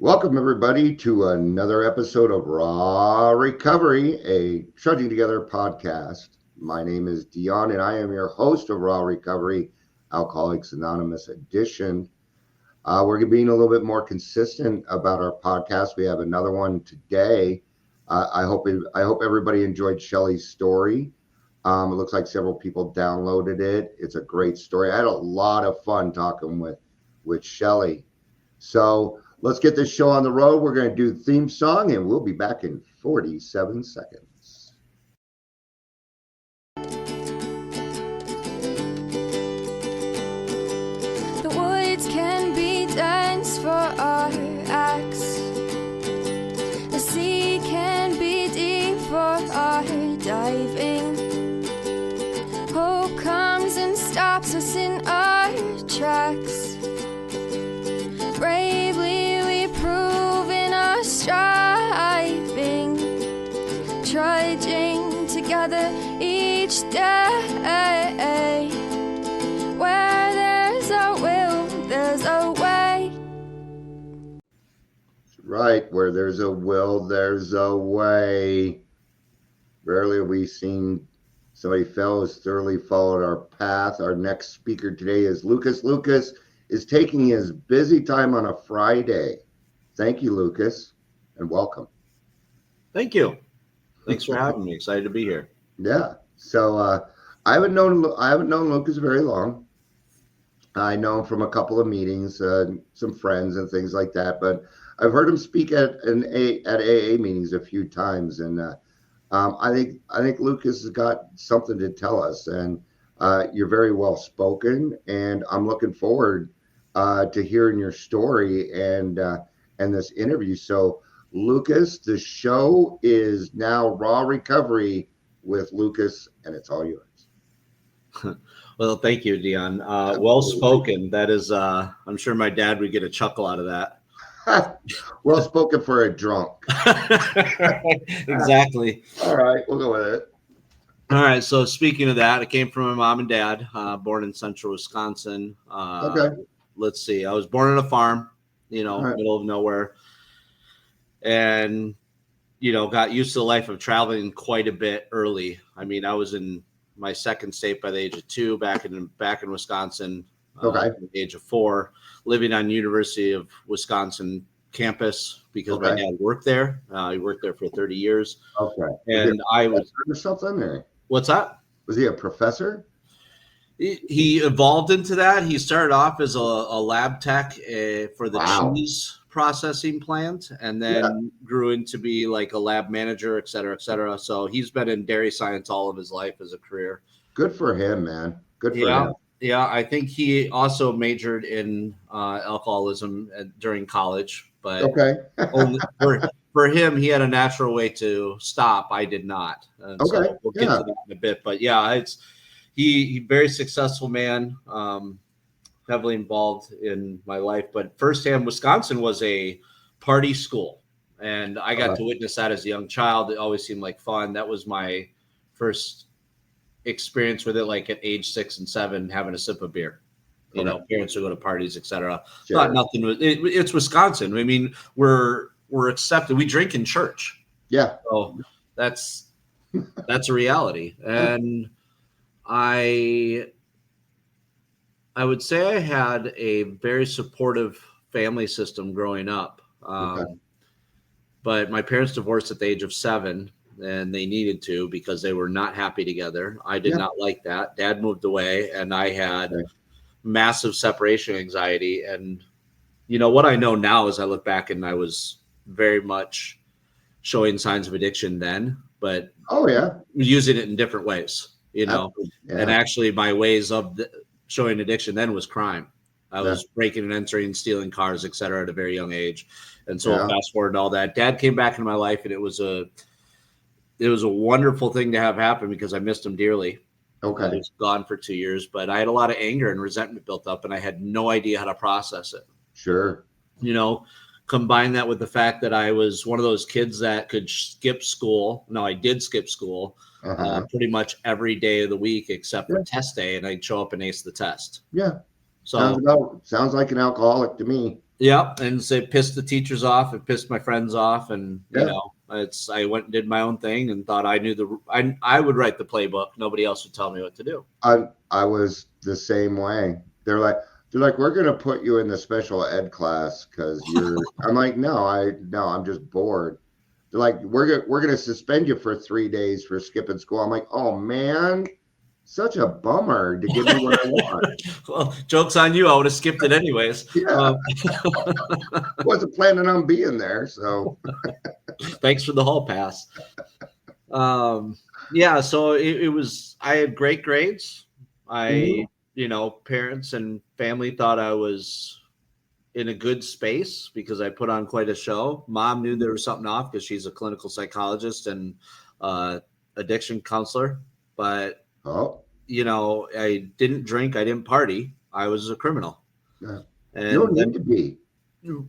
Welcome, everybody, to another episode of Raw Recovery, a Trudging Together podcast. My name is Dion, and I am your host of Raw Recovery, Alcoholics Anonymous edition. We're being a little bit more consistent about our podcast. We have another one today. I hope everybody enjoyed Shelly's story. It looks like several people downloaded it. It's a great story. I had a lot of fun talking with Shelly. So let's get this show on the road. We're going to do the theme song, and we'll be back in 47 seconds. The woods can be dense for our acts. The sea can be deep for our diving. Hope comes and stops us in our tracks. Bravely we prove in our striving, trudging together each day. Where there's a will, there's a way. Right, where there's a will, there's a way. Rarely have we seen somebody who's thoroughly followed our path. Our next speaker today is Lucas. Lucas is taking his busy time on a Friday. Thank you, Lucas, and welcome. Thank you. Thanks for having me. Excited to be here. Yeah. So I haven't known Lucas very long. I know him from a couple of meetings, some friends and things like that. But I've heard him speak at AA meetings a few times, and I think Lucas has got something to tell us. And you're very well spoken, and I'm looking forward to hearing your story and this interview. So, Lucas, the show is now Raw Recovery with Lucas, and it's all yours. Well, thank you, Dion. Well spoken. That is, I'm sure my dad would get a chuckle out of that. Well spoken for a drunk. Exactly. All right, we'll go with it. All right. So speaking of that, I came from my mom and dad, born in central Wisconsin. Okay. Let's see. I was born on a farm, Right. middle of nowhere. And, got used to the life of traveling quite a bit early. I mean, I was in my second state by the age of 2 back in Wisconsin. Okay. At the age of 4, living on University of Wisconsin campus because my dad worked there. He worked there for 30 years. Okay. And I was or something. Or what's that? was he a professor? He evolved into that. He started off as a lab tech for the cheese processing plant, and then grew into be like a lab manager, et cetera, et cetera. So he's been in dairy science all of his life as a career. Good for him, man. Good for him. Yeah, I think he also majored in alcoholism during college, but only for him, he had a natural way to stop. I did not. And so we'll get to that in a bit. But yeah, it's he very successful man, heavily involved in my life. But firsthand, Wisconsin was a party school, and I got to witness that as a young child. It always seemed like fun. That was my first experience with it, like at age 6 and 7, having a sip of beer. Parents would go to parties, etc. Sure. Thought nothing was. It's Wisconsin. I mean, we're accepted. We drink in church. Yeah. So that's a reality. And I would say I had a very supportive family system growing up. But my parents divorced at the age of 7. And they needed to because they were not happy together. I did not like that. Dad moved away, and I had massive separation anxiety. And what I know now as I look back, and I was very much showing signs of addiction then, but using it in different ways. And actually my ways of showing addiction then was crime. I was breaking and entering, stealing cars, et cetera, at a very young age. And so fast forward to all that. Dad came back into my life, and it was a wonderful thing to have happen because I missed him dearly. Okay. He was gone for 2 years, but I had a lot of anger and resentment built up, and I had no idea how to process it. Sure. Combine that with the fact that I was one of those kids that could skip school. No, I did skip school pretty much every day of the week except for test day, and I'd show up and ace the test. Yeah. So sounds like an alcoholic to me. Yeah, and so it pissed the teachers off. It pissed my friends off, and Yeah. I went and did my own thing and thought I knew I would write the playbook. Nobody else would tell me what to do. I was the same way. They're like, we're gonna put you in the special ed class because you're. I'm like, no, I'm just bored. They're like, we're gonna suspend you for 3 days for skipping school. I'm like, oh man, such a bummer to give me what I want. Well, joke's on you. I would have skipped it anyways. Yeah, wasn't planning on being there, so Thanks for the hall pass. Yeah, so it was. I had great grades. Mhm. Parents and family thought I was in a good space because I put on quite a show. Mom knew there was something off because she's a clinical psychologist and addiction counselor. But Oh, I didn't drink. I didn't party. I was a criminal. yeah. You don't And need then, to be.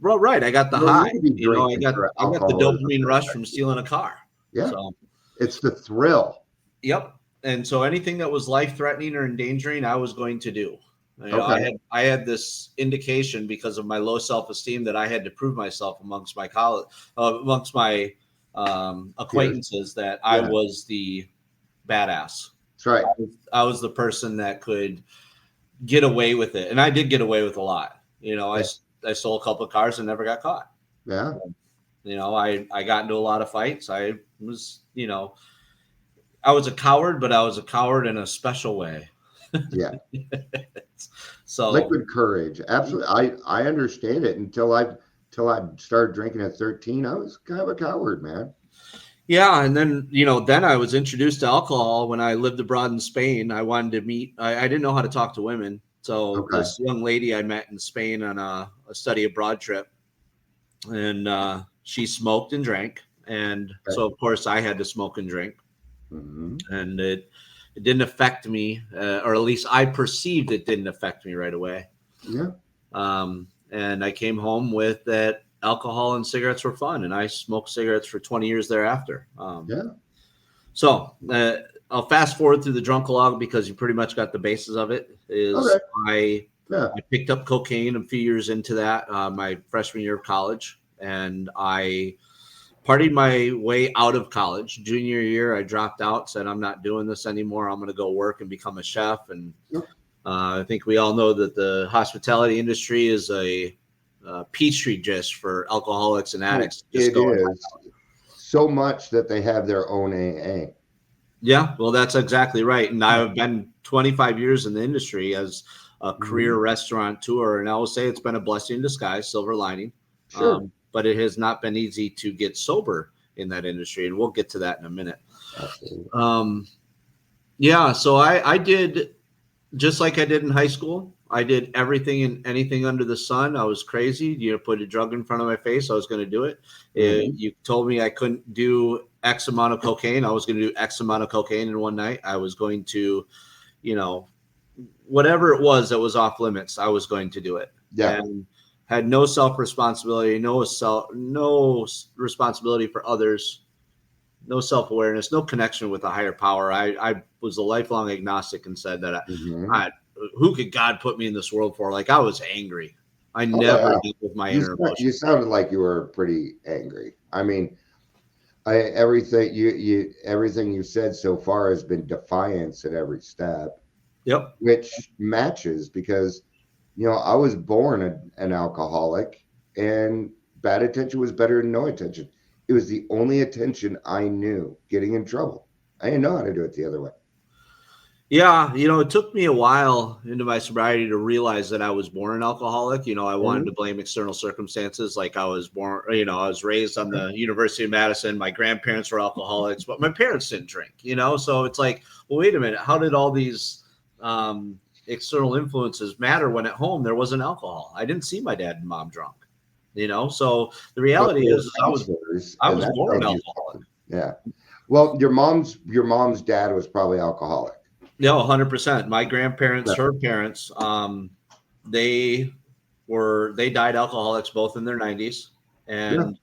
well, right, I got the You don't high. need to be drinking for I got the alcoholism. dopamine rush from stealing a car. Yeah, So, it's the thrill. yep. And so anything that was life threatening or endangering, I was going to do. Okay. I had this indication because of my low self esteem that I had to prove myself amongst my acquaintances that I Yeah. was the badass. That's right. I was the person that could get away with it, and I did get away with a lot. I stole a couple of cars and never got caught. Yeah. I got into a lot of fights. I was I was a coward, but I was a coward in a special way. Yeah. So Liquid courage. Absolutely. I understand it until I started drinking at 13. I was kind of a coward, man. yeah, and then then I was introduced to alcohol when I lived abroad in Spain. I wanted to meet. I didn't know how to talk to women, so Okay. this young lady I met in Spain on a study abroad trip, and she smoked and drank, and so of course I had to smoke and drink, Mm-hmm. and it didn't affect me, or at least I perceived it didn't affect me right away. Yeah. And I came home with that alcohol and cigarettes were fun, and I smoked cigarettes for 20 years thereafter. Yeah. So I'll fast forward through the drunkalog because you pretty much got the basis of it. Okay. I picked up cocaine a few years into that, my freshman year of college, and I partied my way out of college. Junior year, I dropped out, said, I'm not doing this anymore. I'm going to go work and become a chef. And Yep. I think we all know that the hospitality industry is a petri dish for alcoholics and addicts. It is so much that they have their own AA. Yeah, well, that's exactly right. And I've been 25 years in the industry as a career restaurateur, and I will say it's been a blessing in disguise, silver lining. Sure. But it has not been easy to get sober in that industry, and we'll get to that in a minute. Absolutely. Yeah, so I did just like I did in high school. I did everything and anything under the sun. I was crazy. Put a drug in front of my face, I was going to do it. You told me I couldn't do X amount of cocaine, I was going to do X amount of cocaine in one night. I was going to, whatever it was that was off limits, I was going to do it. Yeah. And had no self-responsibility, no responsibility for others, no self-awareness, no connection with a higher power. I was a lifelong agnostic and said that who could God put me in this world for? Like, I was angry. I never dealt with my inner emotions. You sounded like you were pretty angry. I mean, everything you said so far has been defiance at every step. Yep. Which matches because I was born an alcoholic, and bad attention was better than no attention. It was the only attention I knew, getting in trouble. I didn't know how to do it the other way. Yeah, it took me a while into my sobriety to realize that I was born an alcoholic. I wanted to blame external circumstances, like I was born, I was raised on the University of Madison. My grandparents were alcoholics, but my parents didn't drink, so it's like, well, wait a minute, how did all these external influences matter when at home there wasn't alcohol? I didn't see my dad and mom drunk, so the reality is I was born an alcoholic. Yeah. Well, your mom's dad was probably alcoholic. No, 100%. My grandparents, her parents, they died alcoholics both in their 90s, and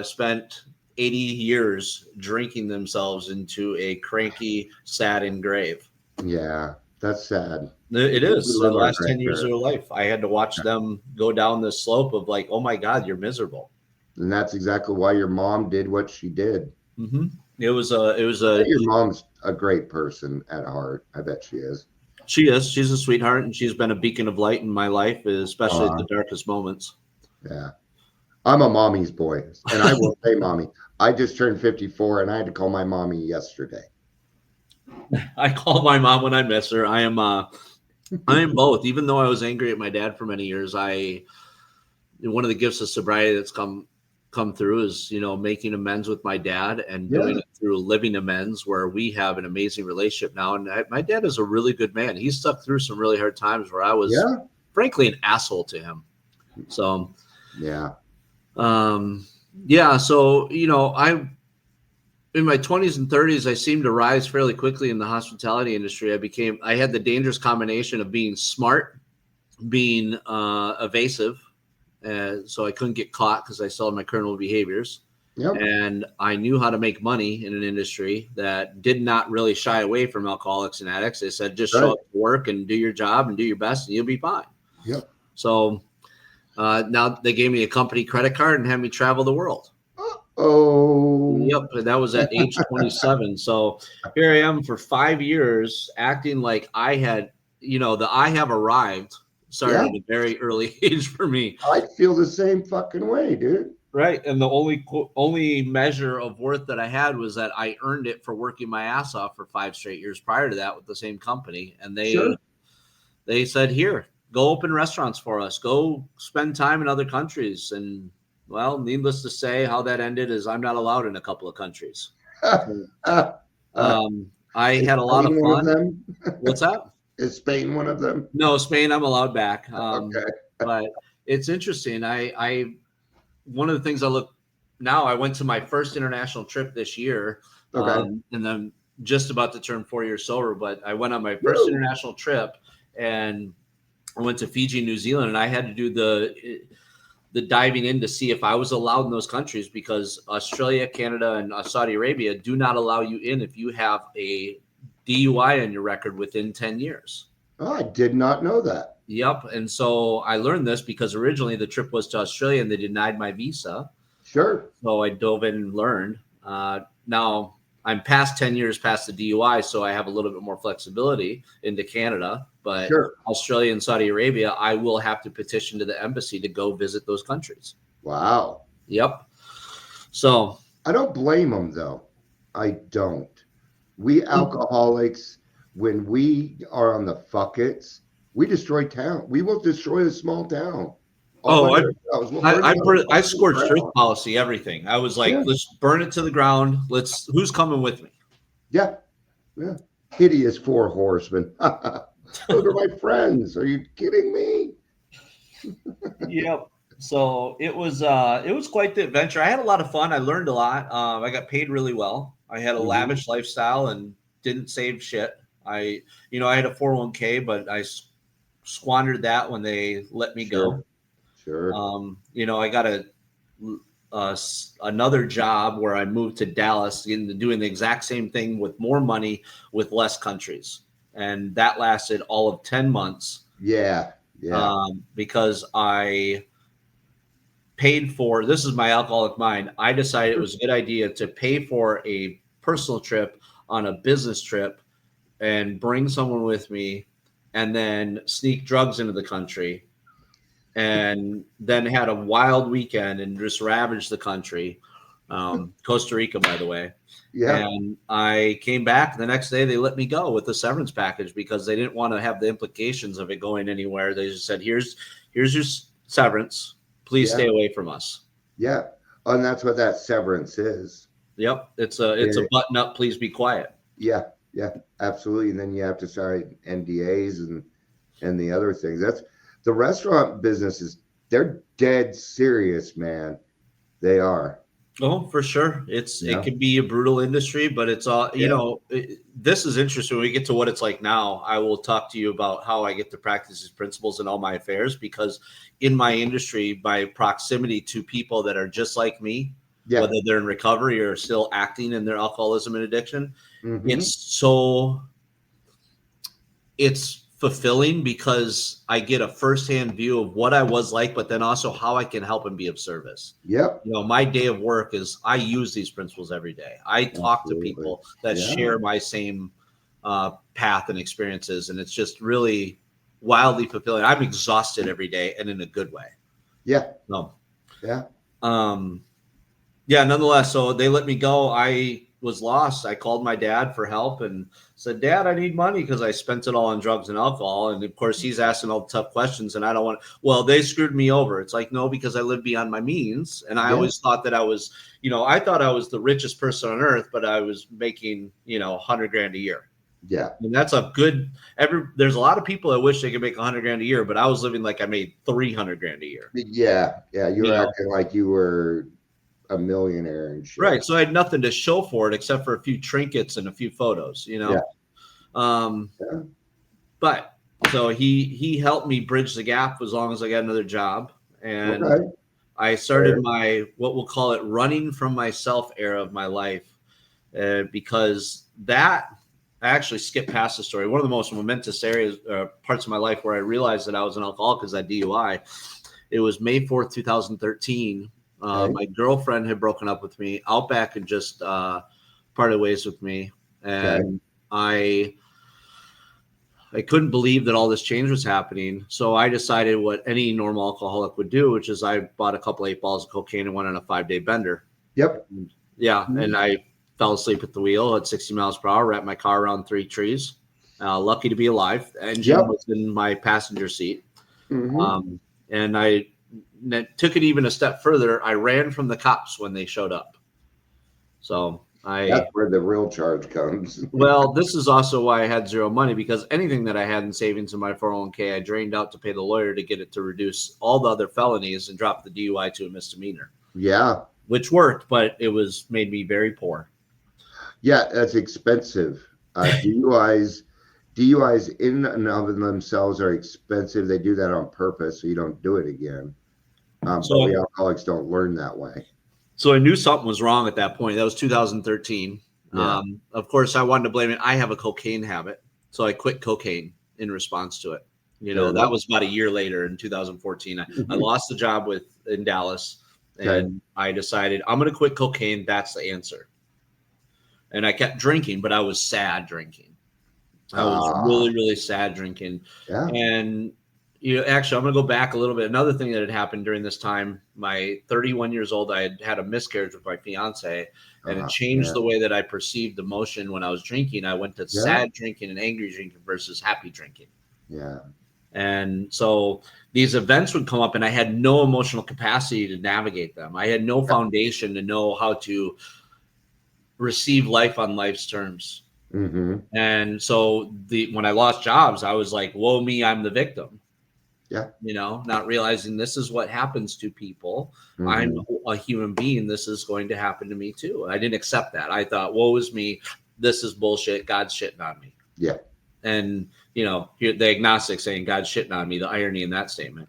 spent 80 years drinking themselves into a cranky, sad grave. Yeah, that's sad. It is. We The love our last 10 years of their grandparents. life, I had to watch them go down this slope of like, oh my God, you're miserable. And that's exactly why your mom did what she did. Mm-hmm. It was I bet your mom's a great person at heart. I bet she is. she is. She's a sweetheart, and she's been a beacon of light in my life, especially at Uh, the darkest moments. yeah. I'm a mommy's boy. And I will say mommy. I just turned 54 and I had to call my mommy yesterday. I call my mom when I miss her. I am both. Even though I was angry at my dad for many years, one of the gifts of sobriety that's come through is, making amends with my dad and doing Yeah. it through living amends, where we have an amazing relationship now. And my dad is a really good man. He stuck through some really hard times where I was Yeah. frankly an asshole to him. So Yeah. yeah. So, I in my 20s and 30s, I seemed to rise fairly quickly in the hospitality industry. I had the dangerous combination of being smart, being evasive. So I couldn't get caught because I still had my criminal behaviors. Yep. And I knew how to make money in an industry that did not really shy away from alcoholics and addicts. They said, just show up to work and do your job and do your best and you'll be fine. Yep. So now they gave me a company credit card and had me travel the world. Oh. Yep. And that was at age 27. So here I am for 5 years acting like I had, the I have arrived started at a very early age for me. I'd feel the same fucking way, dude. Right. And the only measure of worth that I had was that I earned it for working my ass off for 5 straight years prior to that with the same company. And they said, here, go open restaurants for us. Go spend time in other countries. And well, needless to say, how that ended is I'm not allowed in a couple of countries. I had a lot of fun. What's that? Is Spain one of them? No, Spain, I'm allowed back. Okay. But it's interesting. One of the things I went to my first international trip this year. Okay. And I'm just about to turn 4 years sober, but I went on my first international trip and I went to Fiji, New Zealand, and I had to do the diving in to see if I was allowed in those countries, because Australia, Canada, and Saudi Arabia do not allow you in if you have a DUI on your record within 10 years. Oh, I did not know that. Yep. And so I learned this because originally the trip was to Australia and they denied my visa. Sure. So I dove in and learned. Now I'm past 10 years past the DUI, so I have a little bit more flexibility into Canada. But Australia and Saudi Arabia, I will have to petition to the embassy to go visit those countries. Wow. Yep. So I don't blame them, though. I don't. We alcoholics, when we are on the fuckets, we destroy town. We will destroy a small town. I scorched earth policy, everything. I was like, let's burn it to the ground. Who's coming with me? Yeah. Hideous 4 horsemen. Those are my friends. Are you kidding me? Yep. So it was quite the adventure. I had a lot of fun. I learned a lot. I got paid really well. I had a lavish lifestyle and didn't save shit. I had a 401k, but I squandered that when they let me go. Sure. I got another job where I moved to Dallas, doing the exact same thing with more money with less countries, and that lasted all of 10 months. Yeah. Because I paid for, this is my alcoholic mind, I decided it was a good idea to pay for a personal trip on a business trip and bring someone with me and then sneak drugs into the country and then had a wild weekend and just ravaged the country. Costa Rica, by the way. Yeah. And I came back the next day, they let me go with the severance package because they didn't want to have the implications of it going anywhere. They just said, here's your severance. Please stay away from us. Yeah. And that's what that severance is. Yep. It's a button up. Please be quiet. Yeah. Absolutely. And then you have to sign NDAs and the other things. That's the restaurant business they're dead serious, man. They are. Oh, for sure. It can be a brutal industry, but it's all, this is interesting. When we get to what it's like now, I will talk to you about how I get to practice these principles in all my affairs, because in my industry, by proximity to people that are just like me, whether they're in recovery or still acting in their alcoholism and addiction, it's fulfilling because I get a firsthand view of what I was like, but then also how I can help and be of service. Yep. You know, my day of work is I use these principles every day. I talk to people that share my same path and experiences, and it's just really wildly fulfilling. I'm exhausted every day, and in a good way. Yeah. No. Yeah. Yeah. Nonetheless, so they let me go. I was lost. I called my dad for help and said, Dad, I need money because I spent it all on drugs and alcohol. And of course, he's asking all the tough questions, and I don't want. Well, they screwed me over. It's like, no, because I lived beyond my means, and I always thought that I was, you know, I thought I was the richest person on earth, but I was making, you know, $100,000 a year. Yeah. And that's a good. There's a lot of people that wish they could make $100,000 a year, but I was living like I made $300,000 a year. Yeah. Yeah. You were acting like you were a millionaire and shit. Right. So I had nothing to show for it except for a few trinkets and a few photos, you know? Yeah. But so he helped me bridge the gap as long as I got another job. And I started my, what we'll call it, running from myself era of my life, because that, I actually skipped past the story. One of the most momentous areas, parts of my life where I realized that I was an alcoholic is that DUI. It was May 4th, 2013. My girlfriend had broken up with me. Outback had just parted ways with me, and I couldn't believe that all this change was happening. So I decided what any normal alcoholic would do, which is I bought a couple 8 balls of cocaine and went on a 5-day bender. Yep. Yeah, and I fell asleep at the wheel at 60 miles per hour. Wrapped my car around 3 trees. Lucky to be alive. The engine was in my passenger seat, and I took it even a step further. I ran from the cops when they showed up. So that's where the real charge comes. Well, this is also why I had zero money, because anything that I had in savings in my 401k, I drained out to pay the lawyer to get it to reduce all the other felonies and drop the DUI to a misdemeanor. Yeah. Which worked, but it made me very poor. Yeah, that's expensive. DUIs in and of themselves are expensive. They do that on purpose so you don't do it again. But we alcoholics don't learn that way. So I knew something was wrong at that point. That was 2013. Yeah. Of course, I wanted to blame it. I have a cocaine habit, so I quit cocaine in response to it. You know, that was about a year later in 2014. I lost the job in Dallas, and I decided I'm going to quit cocaine. That's the answer. And I kept drinking, but I was sad drinking. I was really, really sad drinking. Yeah. And actually, I'm going to go back a little bit. Another thing that had happened during this time, my 31 years old, I had a miscarriage with my fiance, and it changed the way that I perceived emotion when I was drinking. I went to sad drinking and angry drinking versus happy drinking. Yeah. And so these events would come up, and I had no emotional capacity to navigate them. I had no foundation to know how to receive life on life's terms. Mm-hmm. And so when I lost jobs, I was like, woe me, I'm the victim. Yeah. You know, not realizing this is what happens to people. Mm-hmm. I'm a human being. This is going to happen to me too. I didn't accept that. I thought, woe is me. This is bullshit. God's shitting on me. Yeah. And, the agnostic saying God's shitting on me, the irony in that statement.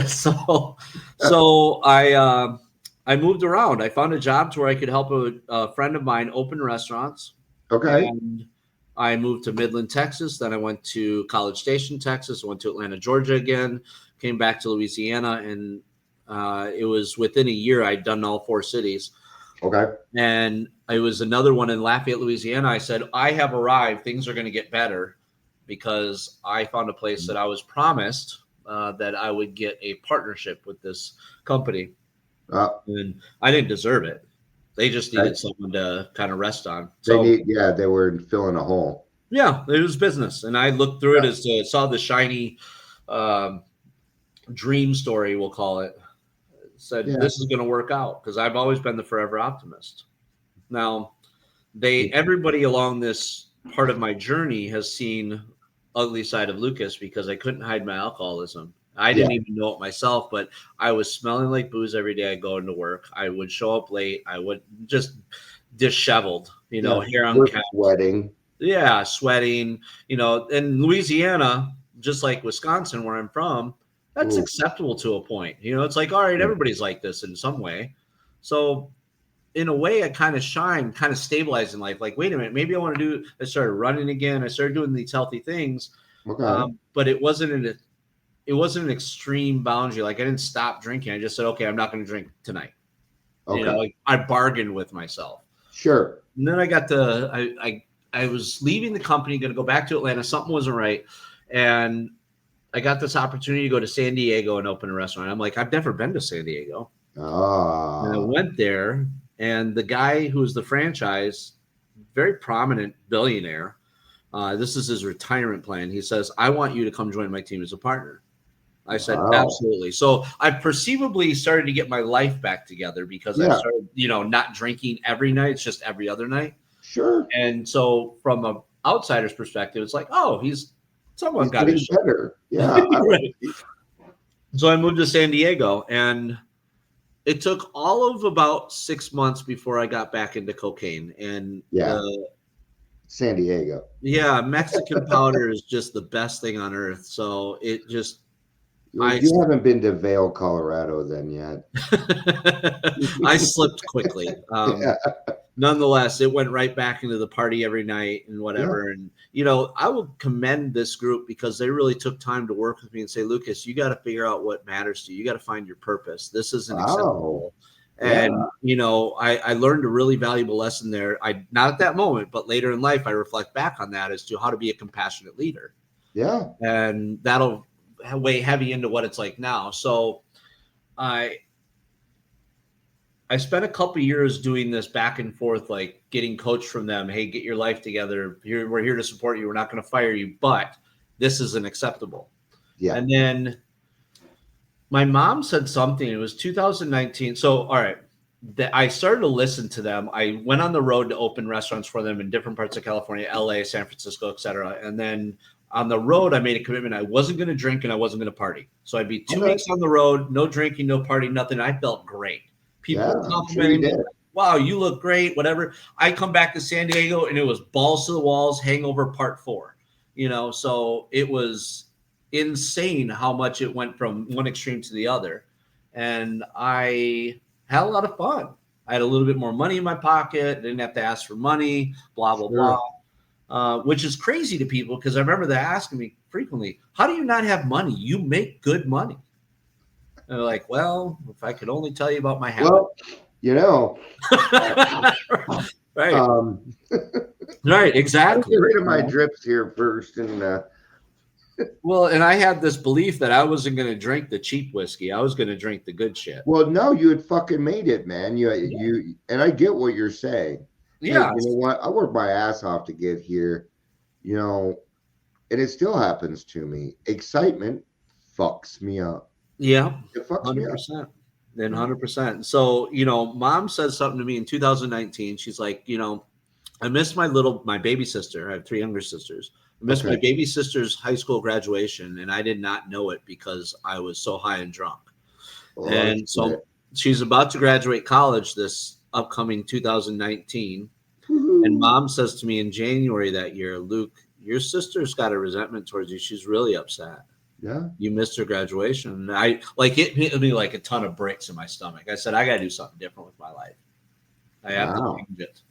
So I moved around. I found a job to where I could help a friend of mine open restaurants. Okay. And I moved to Midland, Texas. Then I went to College Station, Texas. I went to Atlanta, Georgia again. Came back to Louisiana, and it was within a year I'd done all 4 cities. Okay. And it was another one in Lafayette, Louisiana. I said, I have arrived. Things are going to get better, because I found a place that I was promised that I would get a partnership with this company. And I didn't deserve it. They just needed someone to kind of rest on. They were filling a hole. Yeah, it was business. And I looked through it saw the shiny dream story, we'll call it. Said, this is going to work out, because I've always been the forever optimist. Now, everybody along this part of my journey has seen ugly side of Lucas, because I couldn't hide my alcoholism. I didn't even know it myself, but I was smelling like booze every day I go into work. I would show up late. I would just disheveled, hair on couch. Sweating. Yeah, sweating. In Louisiana, just like Wisconsin, where I'm from, that's acceptable to a point. It's like, all right, everybody's like this in some way. So in a way, I kind of stabilized in life. Like, wait a minute, maybe I want to do. I started running again. I started doing these healthy things, but it wasn't an extreme boundary. Like, I didn't stop drinking. I just said, okay, I'm not going to drink tonight. Okay. You know, like, I bargained with myself. Sure. And then I was leaving the company, going to go back to Atlanta. Something wasn't right, and I got this opportunity to go to San Diego and open a restaurant. I'm like, I've never been to San Diego. And I went there, and the guy who was the franchise, very prominent billionaire, this is his retirement plan. He says, I want you to come join my team as a partner. I said, absolutely. So I perceivably started to get my life back together because I started, not drinking every night. It's just every other night. Sure. And so from an outsider's perspective, it's like, oh, he's getting better. Yeah. Right. So I moved to San Diego, and it took all of about 6 months before I got back into cocaine. And San Diego. Yeah, Mexican powder is just the best thing on earth. So it just you haven't been to Vail, Colorado then yet. I slipped quickly. Nonetheless, it went right back into the party every night and whatever. Yeah. And, I will commend this group because they really took time to work with me and say, Lucas, you got to figure out what matters to you. You got to find your purpose. This isn't acceptable. And, I learned a really valuable lesson there. Not at that moment, but later in life, I reflect back on that as to how to be a compassionate leader. Yeah. And that'll weigh heavy into what it's like now. So I spent a couple years doing this back and forth, like getting coached from them. Hey, get your life together. We're here to support you. We're not going to fire you, but this isn't acceptable. Yeah. And then my mom said something. It was 2019. So, all right, I started to listen to them. I went on the road to open restaurants for them in different parts of California, LA, San Francisco, et cetera. And then on the road, I made a commitment. I wasn't going to drink and I wasn't going to party. So I'd be 2 weeks on the road, no drinking, no party, nothing. I felt great. People were complimenting me. Wow, you look great, whatever. I come back to San Diego and it was balls to the walls, hangover part 4. So it was insane how much it went from one extreme to the other. And I had a lot of fun. I had a little bit more money in my pocket. Didn't have to ask for money, blah, blah, blah. Which is crazy to people because I remember they asking me frequently, how do you not have money? You make good money. And they're like, well, if I could only tell you about my habit. Well, right. Right, exactly. Get rid of my drips here first. And well, and I had this belief that I wasn't going to drink the cheap whiskey. I was going to drink the good shit. Well, no, you had fucking made it, man. You and I get what you're saying. Yeah. Hey, you know what? I worked my ass off to get here, and it still happens to me. Excitement fucks me up. Yeah. It fucks 100%. Me up. Then 100%. So, mom said something to me in 2019. She's like, I missed my baby sister. I have 3 younger sisters. I missed my baby sister's high school graduation, and I did not know it because I was so high and drunk. And so she's about to graduate college this upcoming 2019. Woo-hoo. And mom says to me in January that year, Luke, your sister's got a resentment towards you. She's really upset. Yeah. You missed her graduation. And it hit me like a ton of bricks in my stomach. I said, I got to do something different with my life. I have to change it.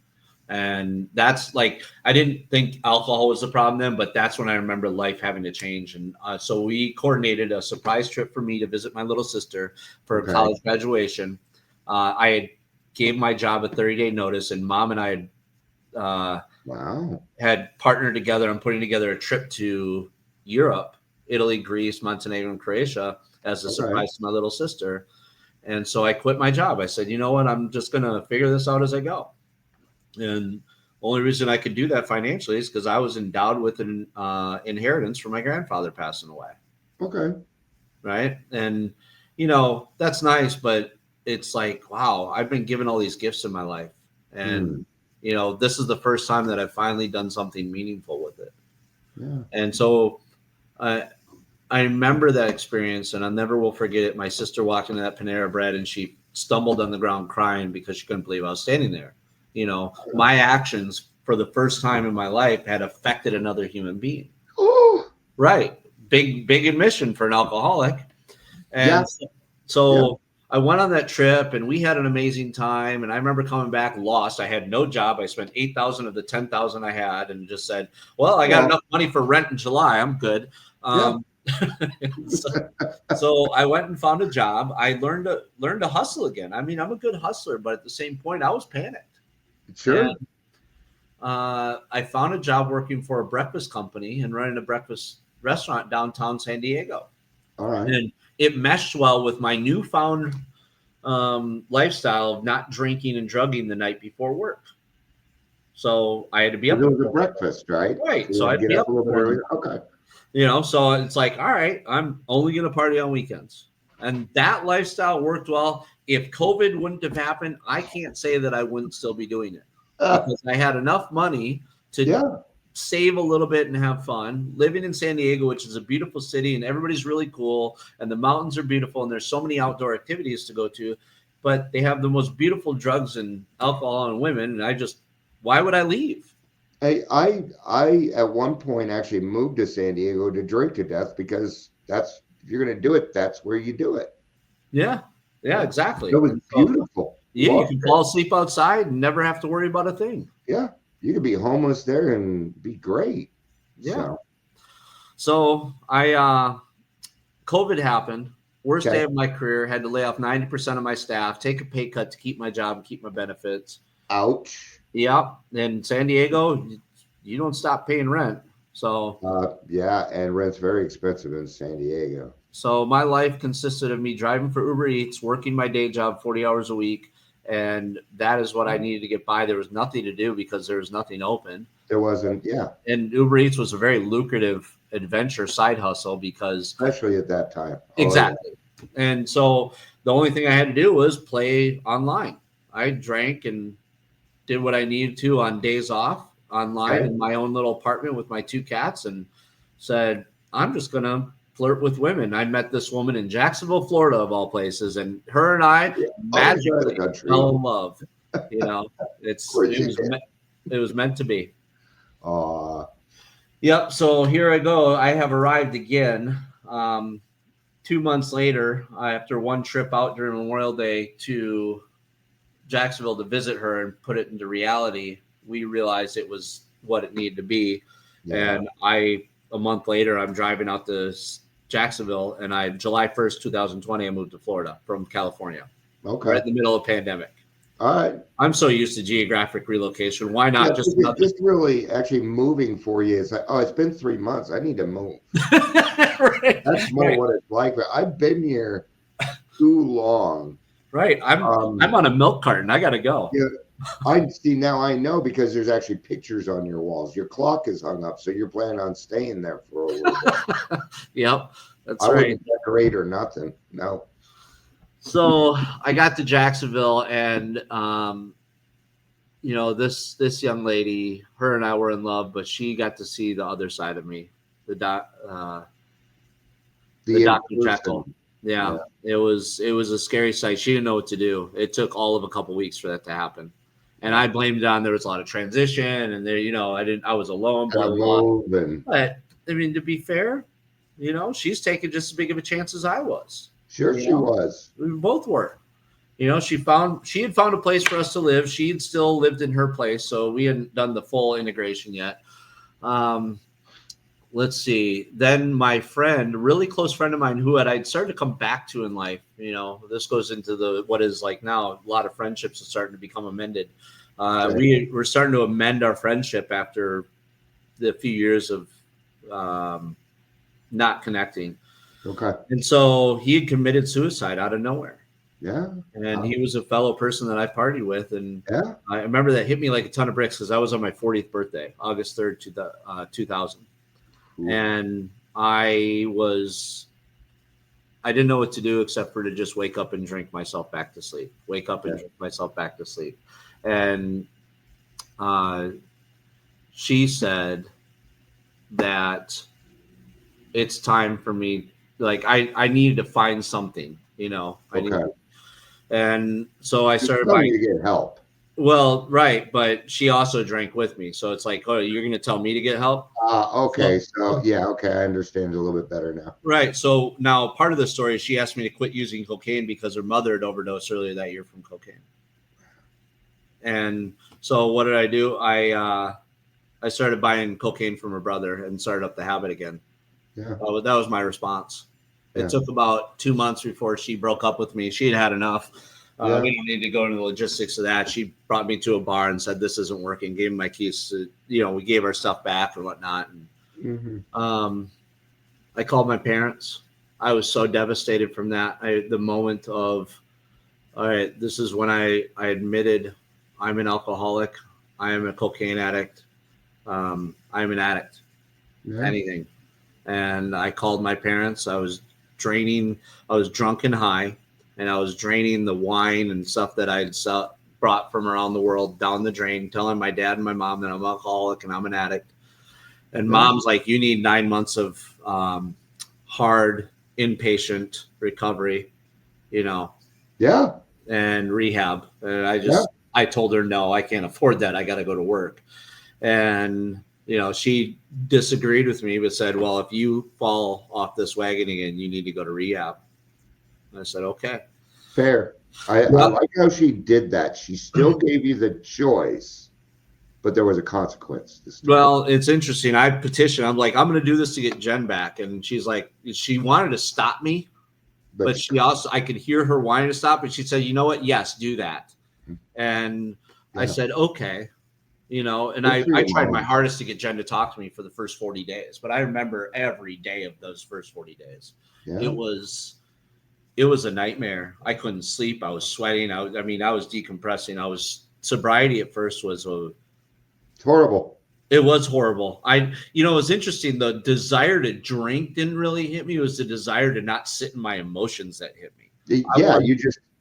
And that's like, I didn't think alcohol was the problem then, but that's when I remember life having to change. And so we coordinated a surprise trip for me to visit my little sister for a college graduation. I gave my job a 30-day notice, and mom and I had partnered together on putting together a trip to Europe, Italy, Greece, Montenegro, and Croatia as a surprise to my little sister. And so I quit my job. I said, you know what? I'm just going to figure this out as I go. And the only reason I could do that financially is because I was endowed with an inheritance from my grandfather passing away. Okay. Right. And, that's nice, but it's like, wow, I've been given all these gifts in my life. And, this is the first time that I've finally done something meaningful with it. Yeah. And so I remember that experience, and I never will forget it. My sister walked into that Panera Bread and she stumbled on the ground crying because she couldn't believe I was standing there. My actions for the first time in my life had affected another human being. Ooh. Right. Big admission for an alcoholic. And so I went on that trip and we had an amazing time. And I remember coming back lost. I had no job. I spent 8,000 of the 10,000 I had and just said, well, I got enough money for rent in July. I'm good. So I went and found a job. I learned to hustle again. I mean, I'm a good hustler, but at the same point, I was panicked. Sure. And, I found a job working for a breakfast company and running a breakfast restaurant downtown San Diego. All right. And it meshed well with my newfound lifestyle of not drinking and drugging the night before work. So I had to be up. It was a breakfast, right? Right. So I had to be up a little bit earlier. Okay. So it's like, all right, I'm only going to party on weekends. And that lifestyle worked well. If COVID wouldn't have happened, I can't say that I wouldn't still be doing it. Because I had enough money to save a little bit and have fun. Living in San Diego, which is a beautiful city, and everybody's really cool, and the mountains are beautiful, and there's so many outdoor activities to go to, but they have the most beautiful drugs and alcohol and women, and why would I leave? Hey, I at one point actually moved to San Diego to drink to death because if you're going to do it, that's where you do it. Yeah, exactly. It was beautiful. Yeah, you can fall asleep outside and never have to worry about a thing. Yeah, you could be homeless there and be great. Yeah. So COVID happened. Worst day of my career. Had to lay off 90% of my staff, take a pay cut to keep my job and keep my benefits. Ouch. Yep. In San Diego, you don't stop paying rent. So and rent's very expensive in San Diego. So my life consisted of me driving for Uber Eats, working my day job 40 hours a week. And that is what I needed to get by. There was nothing to do because there was nothing open. There wasn't, And Uber Eats was a very lucrative adventure side hustle because... Especially at that time. Exactly. And so the only thing I had to do was play online. I drank and did what I needed to on days off online in my own little apartment with my 2 cats and said, I'm just going to flirt with women. I met this woman in Jacksonville, Florida, of all places, and her and I magically fell in love. It was meant to be. Yep. So here I go. I have arrived again. 2 months later, after one trip out during Memorial Day to Jacksonville to visit her and put it into reality, we realized it was what it needed to be. Yeah. And a month later, I'm driving out to Jacksonville, and July 1st, 2020, I moved to Florida from California. Okay. Right in the middle of the pandemic. All right. I'm so used to geographic relocation. Why not just really actually moving for you? It's like, it's been 3 months. I need to move. Right. That's more what it's like. But I've been here too long. Right. I'm on a milk carton. I got to go. Yeah. I see now. I know because there's actually pictures on your walls. Your clock is hung up, so you're planning on staying there for a little bit. Yep, that's right. I wouldn't decorate or nothing. No. So I got to Jacksonville, and this young lady, her and I were in love, but she got to see the other side of me, the Dr. Jekyll. Yeah, it was a scary sight. She didn't know what to do. It took all of a couple weeks for that to happen. And I blamed it on there was a lot of transition, and there, I was alone, blah, blah, blah. But I mean, to be fair, she's taking just as big of a chance as I was. Sure, she was. We both were. She had found a place for us to live. She had still lived in her place, so we hadn't done the full integration yet. Let's see. Then my friend, a really close friend of mine who I'd started to come back to in life, this goes into what is like now a lot of friendships are starting to become amended. We were starting to amend our friendship after the few years of not connecting. Okay. And so he had committed suicide out of nowhere. Yeah. And he was a fellow person that I partied with. And I remember that hit me like a ton of bricks because I was on my 40th birthday, August 3rd, 2000. And I didn't know what to do except for to just wake up and drink myself back to sleep. And she said that it's time for me. Like I needed to find something, And so I started buying to get help. Well, right, but she also drank with me, so it's like, oh, you're going to tell me to get help? Okay. So, So, yeah, okay. I understand a little bit better now. right. So now part of the story is she asked me to quit using cocaine because her mother had overdosed earlier that year from cocaine. And so what did I do? I started buying cocaine from her brother and started up the habit again. Yeah. That was my response. It Yeah. took about 2 months before she broke up with me. She had had enough. Yeah. We don't need to go into the logistics of that. She brought me to a bar and said, "This isn't working." Gave me my keys. We gave our stuff back and whatnot. And I called my parents. I was so devastated from that. The moment of, all right, this is when I admitted I'm an alcoholic. I am a cocaine addict. I'm an addict. Yeah. Anything. And I called my parents. I was drunk and high, and I was draining the wine and stuff that I had brought from around the world down the drain, telling my dad and my mom that I'm an alcoholic and I'm an addict. And Yeah. Mom's like, you need 9 months of hard inpatient recovery, Yeah. and rehab. And I told her, no, I can't afford that. I got to go to work. And she disagreed with me, but said, well, if you fall off this wagon again, you need to go to rehab. And I said, okay. Fair. I like how she did that. She still gave you the choice, but there was a consequence. Well, it's interesting. I petitioned. I'm like, I'm going to do this to get Jen back. And she's like, she wanted to stop me, but she also, I could hear her wanting to stop. And she said, you know what? Yes, do that. And I said, okay. And I tried my hardest to get Jen to talk to me for the first 40 days, but I remember every day of those first 40 days. Yeah. It was a nightmare. I couldn't sleep. I was sweating. I was decompressing. Sobriety at first was horrible. It was horrible. It was interesting. The desire to drink didn't really hit me. It was the desire to not sit in my emotions that hit me. Yeah.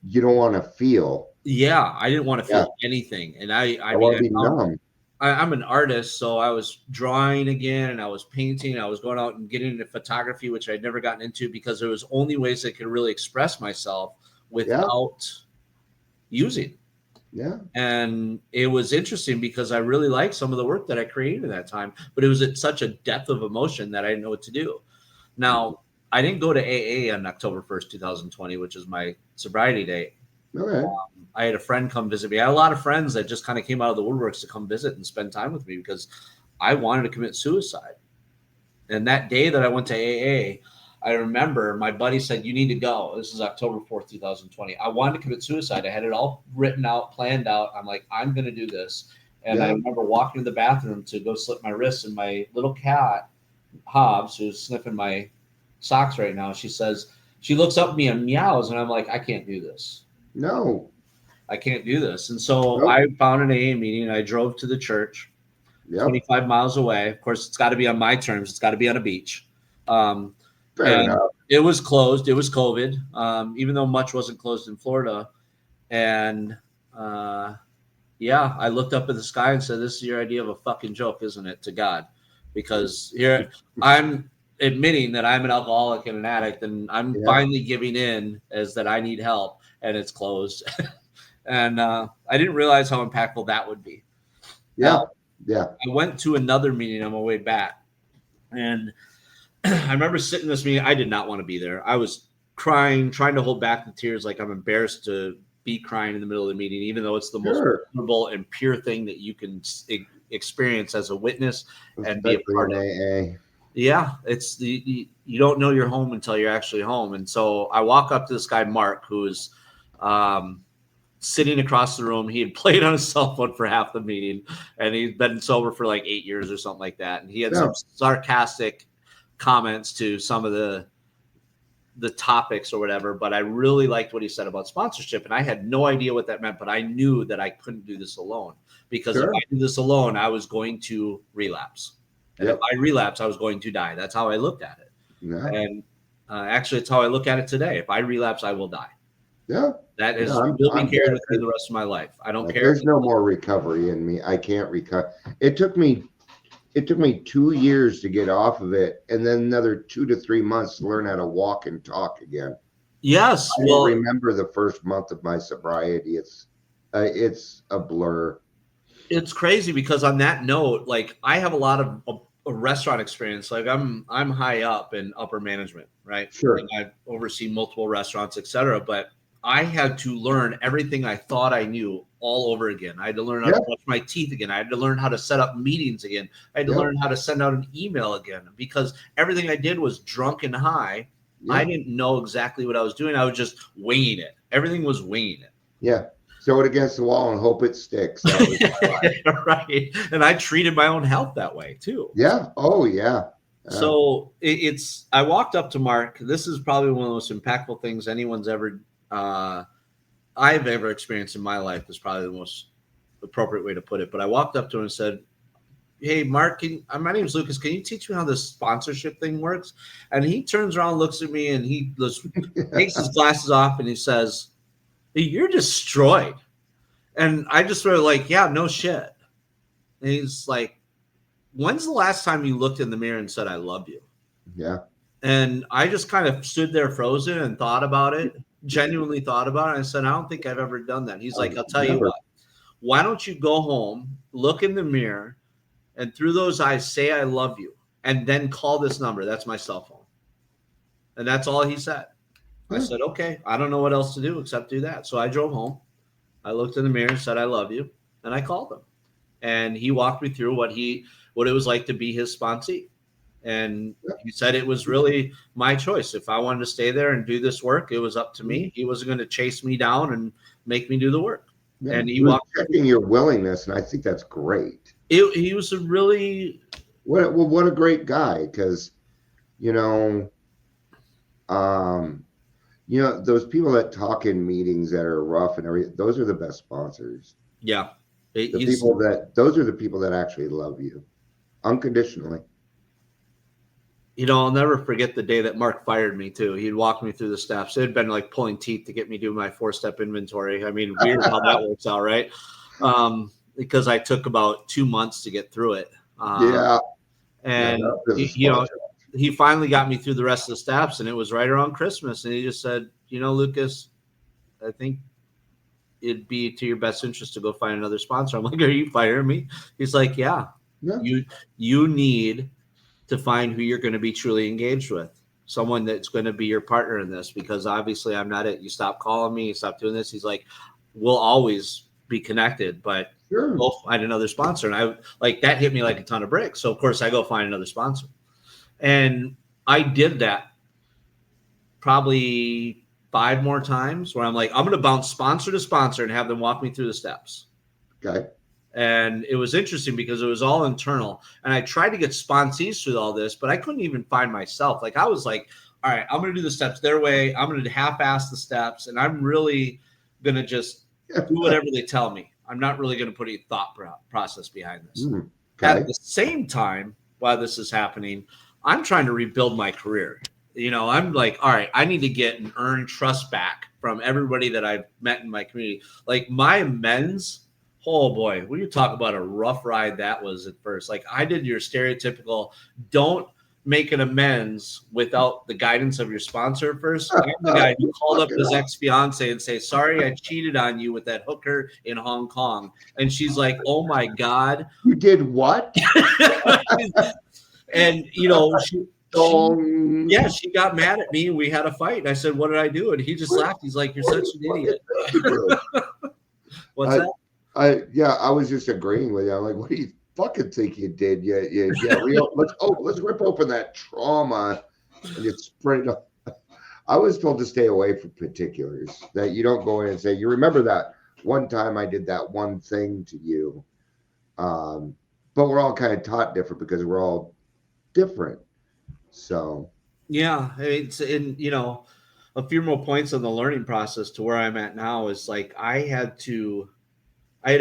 You don't want to feel. Yeah, I didn't want to feel anything, and I want to be numb. I'm an artist, so I was drawing again, and I was painting. I was going out and getting into photography, which I'd never gotten into because there was only ways I could really express myself without using. Yeah, and it was interesting because I really liked some of the work that I created at that time, but it was at such a depth of emotion that I didn't know what to do. Now, I didn't go to AA on October 1st, 2020, which is my sobriety date. Okay. I had a friend come visit me. I had a lot of friends that just kind of came out of the woodworks to come visit and spend time with me because I wanted to commit suicide. And that day that I went to AA, I remember my buddy said, you need to go. This is October 4th, 2020. I wanted to commit suicide. I had it all written out, planned out. I'm like, I'm going to do this. And I remember walking to the bathroom to go slip my wrists, and my little cat, Hobbs, who's sniffing my socks right now, she looks up at me and meows, and I'm like, I can't do this. No. I can't do this. And so I found an AA meeting, and I drove to the church 25 miles away. Of course, it's got to be on my terms. It's got to be on a beach. Fair enough. It was closed. It was COVID, even though much wasn't closed in Florida. And I looked up at the sky and said, this is your idea of a fucking joke, isn't it, to God? Because here I'm admitting that I'm an alcoholic and an addict, and I'm finally giving in as that I need help, and it's closed. And I didn't realize how impactful that would be. Yeah. I went to another meeting on my way back, and I remember sitting in this meeting. I did not want to be there. I was crying, trying to hold back the tears, like I'm embarrassed to be crying in the middle of the meeting, even though it's the most vulnerable and pure thing that you can experience as a witness and be a part of. Yeah, it's you don't know you're home until you're actually home. And so I walk up to this guy, Mark, who's sitting across the room. He had played on his cell phone for half the meeting, and he'd been sober for like 8 years or something like that. And he had some sarcastic comments to some of the topics or whatever, but I really liked what he said about sponsorship, and I had no idea what that meant, but I knew that I couldn't do this alone, because if I did this alone, I was going to relapse. And if I relapse, I was going to die. That's how I looked at it. And actually, it's how I look at it today. If I relapse, I will die. That is will be carried with me the rest of my life. I don't care. There's no more recovery in me. I can't recover. It took me 2 years to get off of it, and then another 2 to 3 months to learn how to walk and talk again. Yes. I don't remember the first month of my sobriety. It's a blur. It's crazy because on that note, like I have a lot of a restaurant experience. Like I'm high up in upper management, right? Sure. And I oversee multiple restaurants, etc. But I had to learn everything I thought I knew all over again. I had to learn how to brush my teeth again. I had to learn how to set up meetings again. I had to learn how to send out an email again because everything I did was drunk and high. I didn't know exactly what I was doing. I was just winging it. Everything was winging it. Yeah. Throw it against the wall and hope it sticks. Right. And I treated my own health that way too. Yeah. Oh, yeah. So I walked up to Mark. This is probably one of the most impactful things anyone's ever, I've ever experienced in my life, is probably the most appropriate way to put it. But I walked up to him and said, "Hey, Mark, my name is Lucas. Can you teach me how this sponsorship thing works?" And he turns around, looks at me, and he takes his glasses off and he says, "You're destroyed." And I just sort of like, yeah, no shit. And he's like, "When's the last time you looked in the mirror and said, I love you?" Yeah. And I just kind of stood there frozen and thought about it, genuinely thought about it. I said, "I don't think I've ever done that." He's like, "I'll tell you what, why don't you go home, look in the mirror, and through those eyes say, I love you, and then call this number. That's my cell phone." And that's all he said. I said, "Okay, I don't know what else to do except do that." So I drove home. I looked in the mirror and said, "I love you." And I called him. And he walked me through what it was like to be his sponsee. And he said it was really my choice. If I wanted to stay there and do this work, it was up to me. He wasn't going to chase me down and make me do the work. Yeah. And he was checking your willingness, and I think that's great. He was a really what a great guy, because those people that talk in meetings that are rough and everything, those are the best sponsors. Yeah. Those are the people that actually love you unconditionally. I'll never forget the day that Mark fired me too. He'd walk me through the steps. It had been like pulling teeth to get me to do my 4-step inventory. I mean, weird how that works out, right? Because I took about 2 months to get through it. And he finally got me through the rest of the steps, and it was right around Christmas. And he just said, "Lucas, I think it'd be to your best interest to go find another sponsor." I'm like, "Are you firing me?" He's like, yeah. You need to find who you're going to be truly engaged with, someone that's going to be your partner in this, because obviously I'm not it. You stop calling me, you stop doing this." He's like, "We'll always be connected, but go find another sponsor." And that hit me like a ton of bricks. So of course I go find another sponsor. And I did that probably 5 more times, where I'm like, I'm going to bounce sponsor to sponsor and have them walk me through the steps. Okay. And it was interesting because it was all internal. And I tried to get sponsees through all this, but I couldn't even find myself. Like, I was like, all right, I'm going to do the steps their way. I'm going to half-ass the steps. And I'm really going to just do whatever they tell me. I'm not really going to put any thought process behind this. Okay. At the same time, while this is happening, I'm trying to rebuild my career. I'm like, all right, I need to get and earn trust back from everybody that I've met in my community. Like my amends, oh boy, when you talk about a rough ride that was at first. Like I did your stereotypical, don't make an amends without the guidance of your sponsor first. I'm the guy who called up his ex-fiance and say, "Sorry, I cheated on you with that hooker in Hong Kong." And she's like, "Oh my God." You did what? And she got mad at me and we had a fight. And I said, "What did I do?" And he just laughed. He's like, "You're such an idiot." What's that? I was just agreeing with you. I'm like, what do you fucking think you did? Yeah. Let's rip open that trauma and just spread it up. I was told to stay away from particulars, that you don't go in and say, "You remember that one time I did that one thing to you." But we're all kind of taught different because we're all different. So yeah, it's a few more points on the learning process to where I'm at now is like I had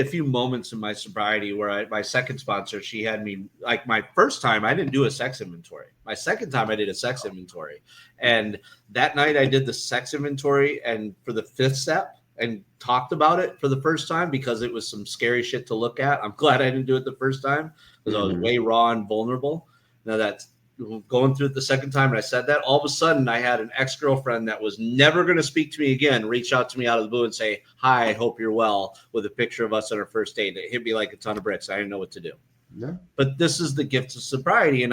a few moments in my sobriety where my second sponsor, she had me, like my first time, I didn't do a sex inventory. My second time I did a sex inventory. And that night I did the sex inventory and for the 5th step and talked about it for the first time because it was some scary shit to look at. I'm glad I didn't do it the first time because I was way raw and vulnerable. Now going through it the second time and I said that, all of a sudden I had an ex-girlfriend that was never going to speak to me again reach out to me out of the blue and say, "Hi, I hope you're well," with a picture of us on our first date. It hit me like a ton of bricks. I didn't know what to do. Yeah. But this is the gift of sobriety. And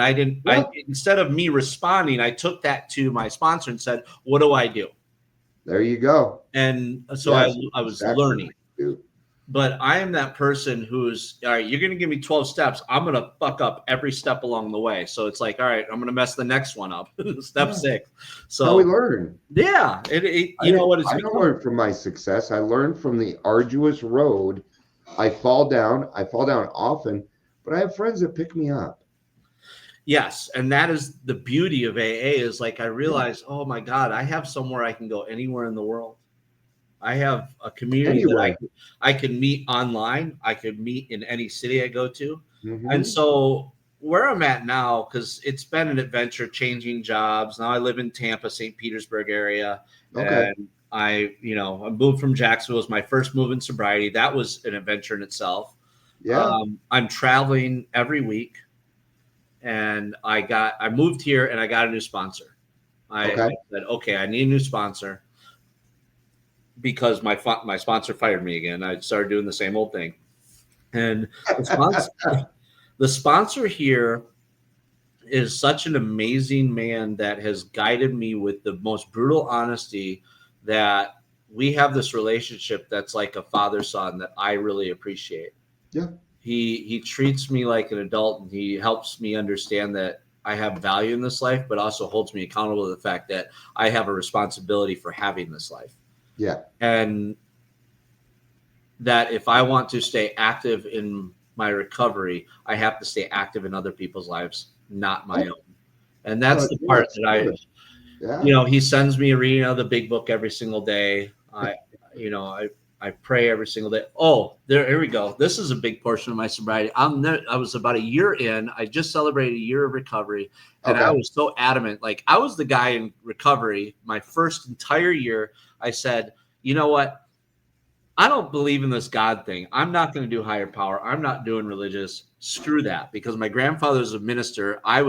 instead of me responding, I took that to my sponsor and said, "What do I do?" There you go. And so Yes, I was exactly. learning. But I am that person who's, all right, you're going to give me 12 steps. I'm going to fuck up every step along the way. So it's like, all right, I'm going to mess the next one up. Step 6. So how we learn. Yeah. You know what? I don't learn from my success. I learn from the arduous road. I fall down often, but I have friends that pick me up. Yes. And that is the beauty of AA is like, I realize, oh my God, I have somewhere I can go anywhere in the world. I have a community that I can meet online. I could meet in any city I go to. Mm-hmm. And so where I'm at now, because it's been an adventure changing jobs. Now I live in Tampa, St. Petersburg area. Okay. And I moved from Jacksonville. It was my first move in sobriety. That was an adventure in itself. Yeah. I'm traveling every week. And I moved here and I got a new sponsor. I said, okay, I need a new sponsor. Because my sponsor fired me again. I started doing the same old thing. And the sponsor here is such an amazing man that has guided me with the most brutal honesty, that we have this relationship that's like a father-son that I really appreciate. Yeah. He treats me like an adult, and he helps me understand that I have value in this life, but also holds me accountable to the fact that I have a responsibility for having this life. Yeah. And that if I want to stay active in my recovery, I have to stay active in other people's lives, not my own. And that's the part that he sends me a reading of the big book every single day. I pray every single day. Oh, here we go. This is a big portion of my sobriety. I was about a year in. I just celebrated a year of recovery. And I was so adamant. Like, I was the guy in recovery my first entire year. I said, you know what? I don't believe in this God thing. I'm not going to do higher power. I'm not doing religious. Screw that. Because my grandfather's a minister. I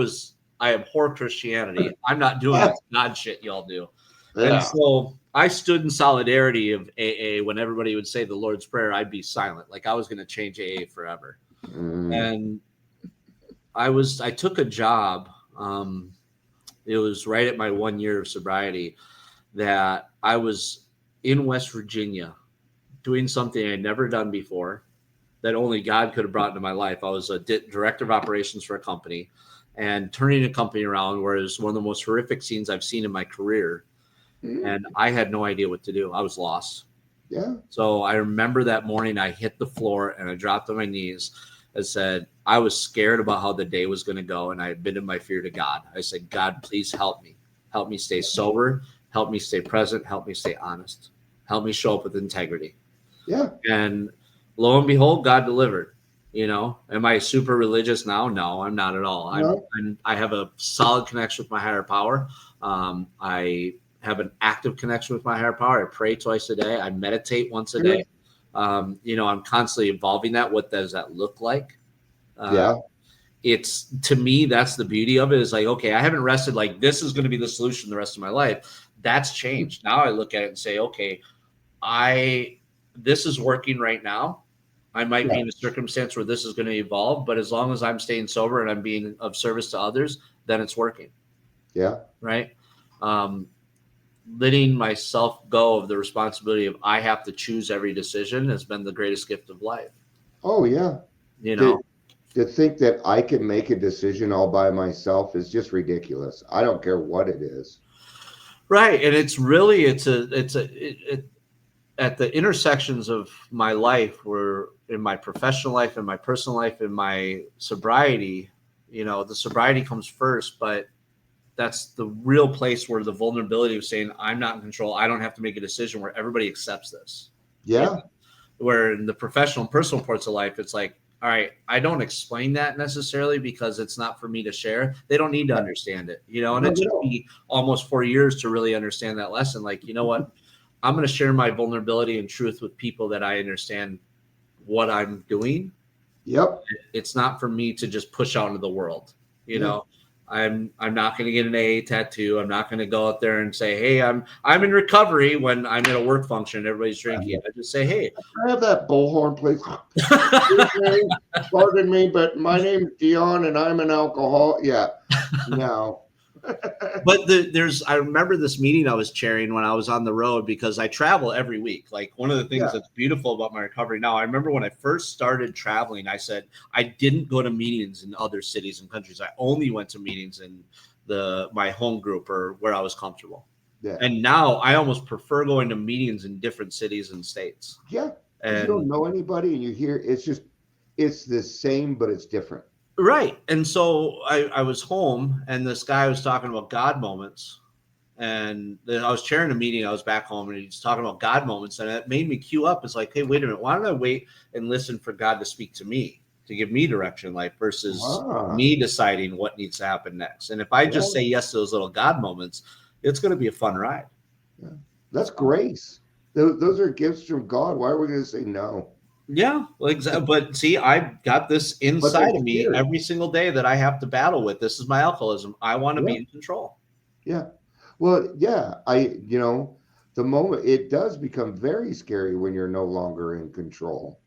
abhor Christianity. I'm not doing this God shit y'all do. Yeah. And so I stood in solidarity of AA. When everybody would say the Lord's Prayer, I'd be silent. Like I was going to change AA forever. And I took a job. It was right at my 1 year of sobriety that I was in West Virginia doing something I'd never done before that only God could have brought into my life. I was a director of operations for a company and turning a company around, where it was one of the most horrific scenes I've seen in my career. And I had no idea what to do. I was lost. Yeah. So I remember that morning I hit the floor and I dropped on my knees and said, I was scared about how the day was going to go. And I admitted my fear to God. I said, God, please help me. Help me stay sober. Help me stay present. Help me stay honest. Help me show up with integrity. Yeah. And lo and behold, God delivered. Am I super religious now? No, I'm not at all. No. I have a solid connection with my higher power. I have an active connection with my higher power. I pray twice a day. I meditate once a day. I'm constantly evolving that. What does that look like? It's, to me, that's the beauty of it, is like, okay, I haven't rested like this is going to be the solution the rest of my life. That's changed. Now I look at it and say, okay, this is working right now. I might be in a circumstance where this is going to evolve, but as long as I'm staying sober and I'm being of service to others, then it's working. Yeah. Right. Letting myself go of the responsibility of I have to choose every decision has been the greatest gift of life. Oh yeah. To think that I can make a decision all by myself is just ridiculous. I don't care what it is. Right. And it's really, at the intersections of my life, where in my professional life, in my personal life, in my sobriety, the sobriety comes first, but that's the real place where the vulnerability of saying I'm not in control, I don't have to make a decision, where everybody accepts this. Yeah. Where in the professional and personal parts of life, it's like, all right, I don't explain that necessarily because it's not for me to share. They don't need to understand it, and it took me almost 4 years to really understand that lesson. Like, you know what? I'm going to share my vulnerability and truth with people that I understand what I'm doing. Yep. It's not for me to just push out into the world, I'm not going to get an AA tattoo. I'm not going to go out there and say, hey, I'm in recovery when I'm at a work function. Everybody's drinking. I just say, hey, I have that bullhorn, please. Pardon me, but my name's Dion and I'm an alcoholic. Yeah. No. But I remember this meeting I was chairing when I was on the road, because I travel every week. Like, one of the things that's beautiful about my recovery now, I remember when I first started traveling, I said I didn't go to meetings in other cities and countries. I only went to meetings in my home group or where I was comfortable. Yeah. And now I almost prefer going to meetings in different cities and states. Yeah. And you don't know anybody and you hear it's the same, but it's different. Right. And so I was home and this guy was talking about God moments, and then I was chairing a meeting. I was back home and he's talking about God moments, and it made me cue up. It's like, hey, wait a minute. Why don't I wait and listen for God to speak to me, to give me direction, like, versus me deciding what needs to happen next. And if I just say yes to those little God moments, it's going to be a fun ride. Yeah. That's grace. Those are gifts from God. Why are we going to say no? Yeah, well, exactly. But see, I've got this inside of me every single day that I have to battle with. This is my alcoholism. I want to be in control. Yeah. Well, yeah. The moment it does become very scary when you're no longer in control.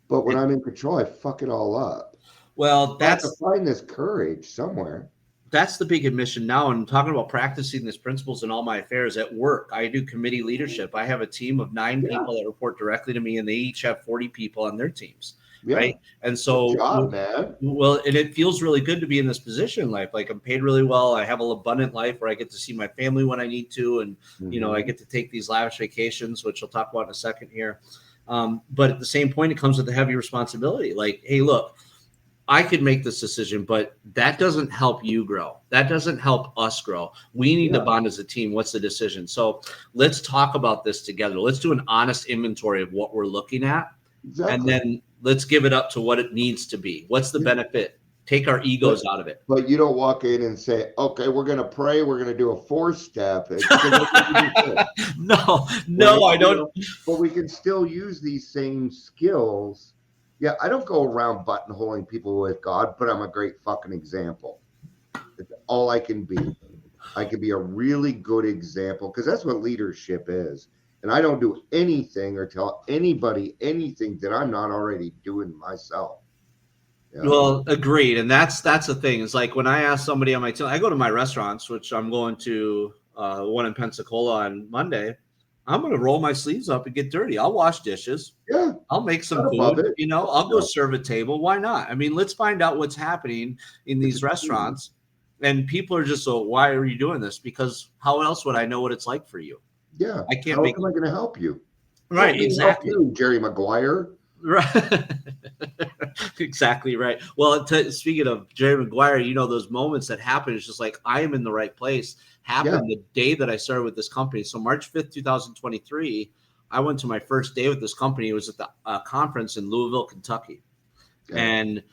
But when I'm in control, I fuck it all up. Well, I have to find this courage somewhere. That's the big admission now. And talking about practicing these principles in all my affairs at work, I do committee leadership. I have a team of 9 people that report directly to me, and they each have 40 people on their teams. Yeah. Right. And so, good job, man. Well, and it feels really good to be in this position in life. Like, I'm paid really well. I have an abundant life where I get to see my family when I need to. And, I get to take these lavish vacations, which I'll talk about in a second here. But at the same point, it comes with a heavy responsibility. Like, hey, look, I could make this decision, but that doesn't help you grow. That doesn't help us grow. We need to bond as a team. What's the decision? So let's talk about this together. Let's do an honest inventory of what we're looking at. Exactly. And then let's give it up to what it needs to be. What's the benefit? Take our egos out of it. But you don't walk in and say, okay, we're going to pray. We're going to do a 4-step. No, I don't. But we can still use these same skills. Yeah, I don't go around buttonholing people with God, but I'm a great fucking example. It's all I can be. I can be a really good example, because that's what leadership is. And I don't do anything or tell anybody anything that I'm not already doing myself. Yeah. Well, agreed. And that's the thing. It's like when I ask somebody on my team, I go to my restaurants, which I'm going to one in Pensacola on Monday. I'm going to roll my sleeves up and get dirty. I'll wash dishes. Yeah. I'll make some food. I'll go serve a table. Why not? I mean, let's find out what's happening in these restaurants. And people are just so, why are you doing this? Because how else would I know what it's like for you? Yeah. I can't how am I going to help you? Right. Exactly. Help you, Jerry Maguire. Right. Exactly right. Well, speaking of Jerry Maguire, those moments that happen, it's just like, I am in the right place. Happened the day that I started with this company. So March 5th, 2023, I went to my first day with this company. It was at the conference in Louisville, Kentucky. Yeah. And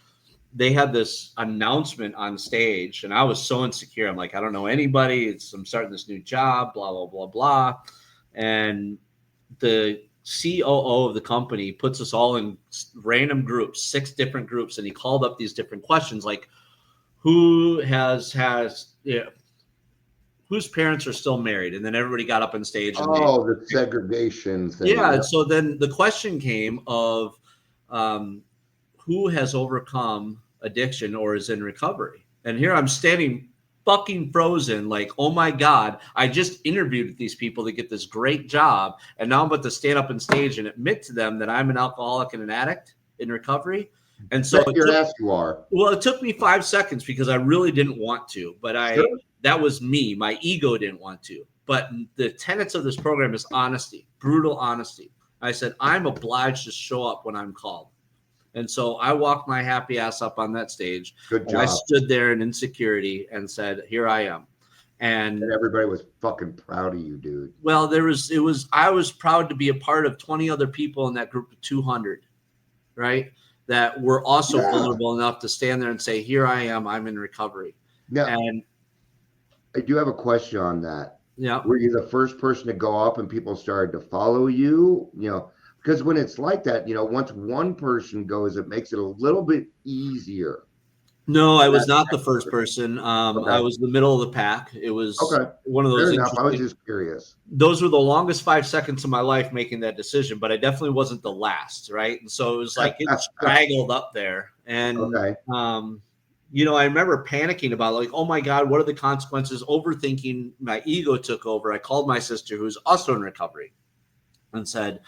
they had this announcement on stage, and I was so insecure. I'm like, I don't know anybody. I'm starting this new job, blah, blah, blah, blah. And the COO of the company puts us all in random groups, 6 different groups. And he called up these different questions, like who whose parents are still married? And then everybody got up on stage. And the segregation thing. Yeah. So then the question came of who has overcome addiction or is in recovery? And here I'm standing fucking frozen, like, oh my God, I just interviewed these people to get this great job. And now I'm about to stand up on stage and admit to them that I'm an alcoholic and an addict in recovery. And so you are. Well, it took me 5 seconds because I really didn't want to, but that was me. My ego didn't want to. But the tenets of this program is honesty, brutal honesty. I said, I'm obliged to show up when I'm called. And so I walked my happy ass up on that stage. Good job. I stood there in insecurity and said, here I am. And everybody was fucking proud of you, dude. Well, I was proud to be a part of 20 other people in that group of 200, right? That were also vulnerable enough to stand there and say, here I am, I'm in recovery. Yeah. And I do have a question on that. Yeah. Were you the first person to go up and people started to follow you? Because when it's like that, once one person goes, it makes it a little bit easier. No, I was not the first person. Okay. I was the middle of the pack. It was Okay. one of Fair those enough. I was interesting. just curious. Those were the longest 5 seconds of my life making that decision, but I definitely wasn't the last, right? And so it was like it straggled up there. And Okay. I remember panicking about like, oh my God, what are the consequences? Overthinking, my ego took over. I called my sister, who's also in recovery, and said,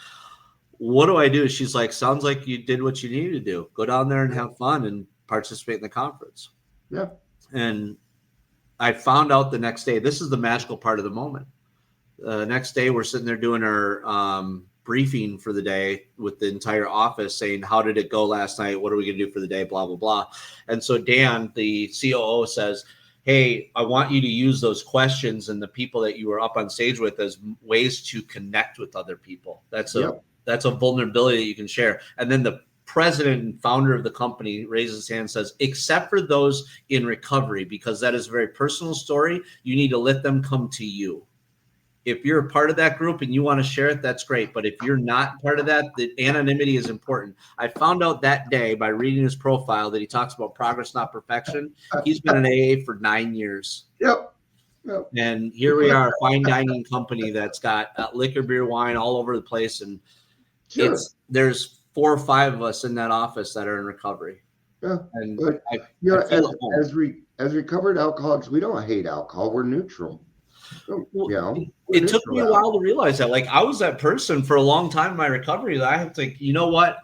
what do I do? She's like, sounds like you did what you needed to do. Go down there and have fun and participate in the conference. Yeah. And I found out the next day, this is the magical part of the moment. Next day, we're sitting there doing our briefing for the day with the entire office saying, how did it go last night? What are we going to do for the day? Blah, blah, blah. And so Dan, the COO, says, hey, I want you to use those questions and the people that you were up on stage with as ways to connect with other people. That's a vulnerability that you can share. And then the president and founder of the company raises his hand and says, except for those in recovery, because that is a very personal story, you need to let them come to you. If you're a part of that group and you want to share it, that's great. But if you're not part of that, the anonymity is important. I found out that day by reading his profile that he talks about progress, not perfection. He's been in AA for 9 years. Yep. And here we are, a fine dining company that's got liquor, beer, wine all over the place. And there's 4 or 5 of us in that office that are in recovery. Yeah. And but, as recovered alcoholics, we don't hate alcohol. We're neutral. It took me a while to realize that. Like, I was that person for a long time in my recovery that I had to think, you know what?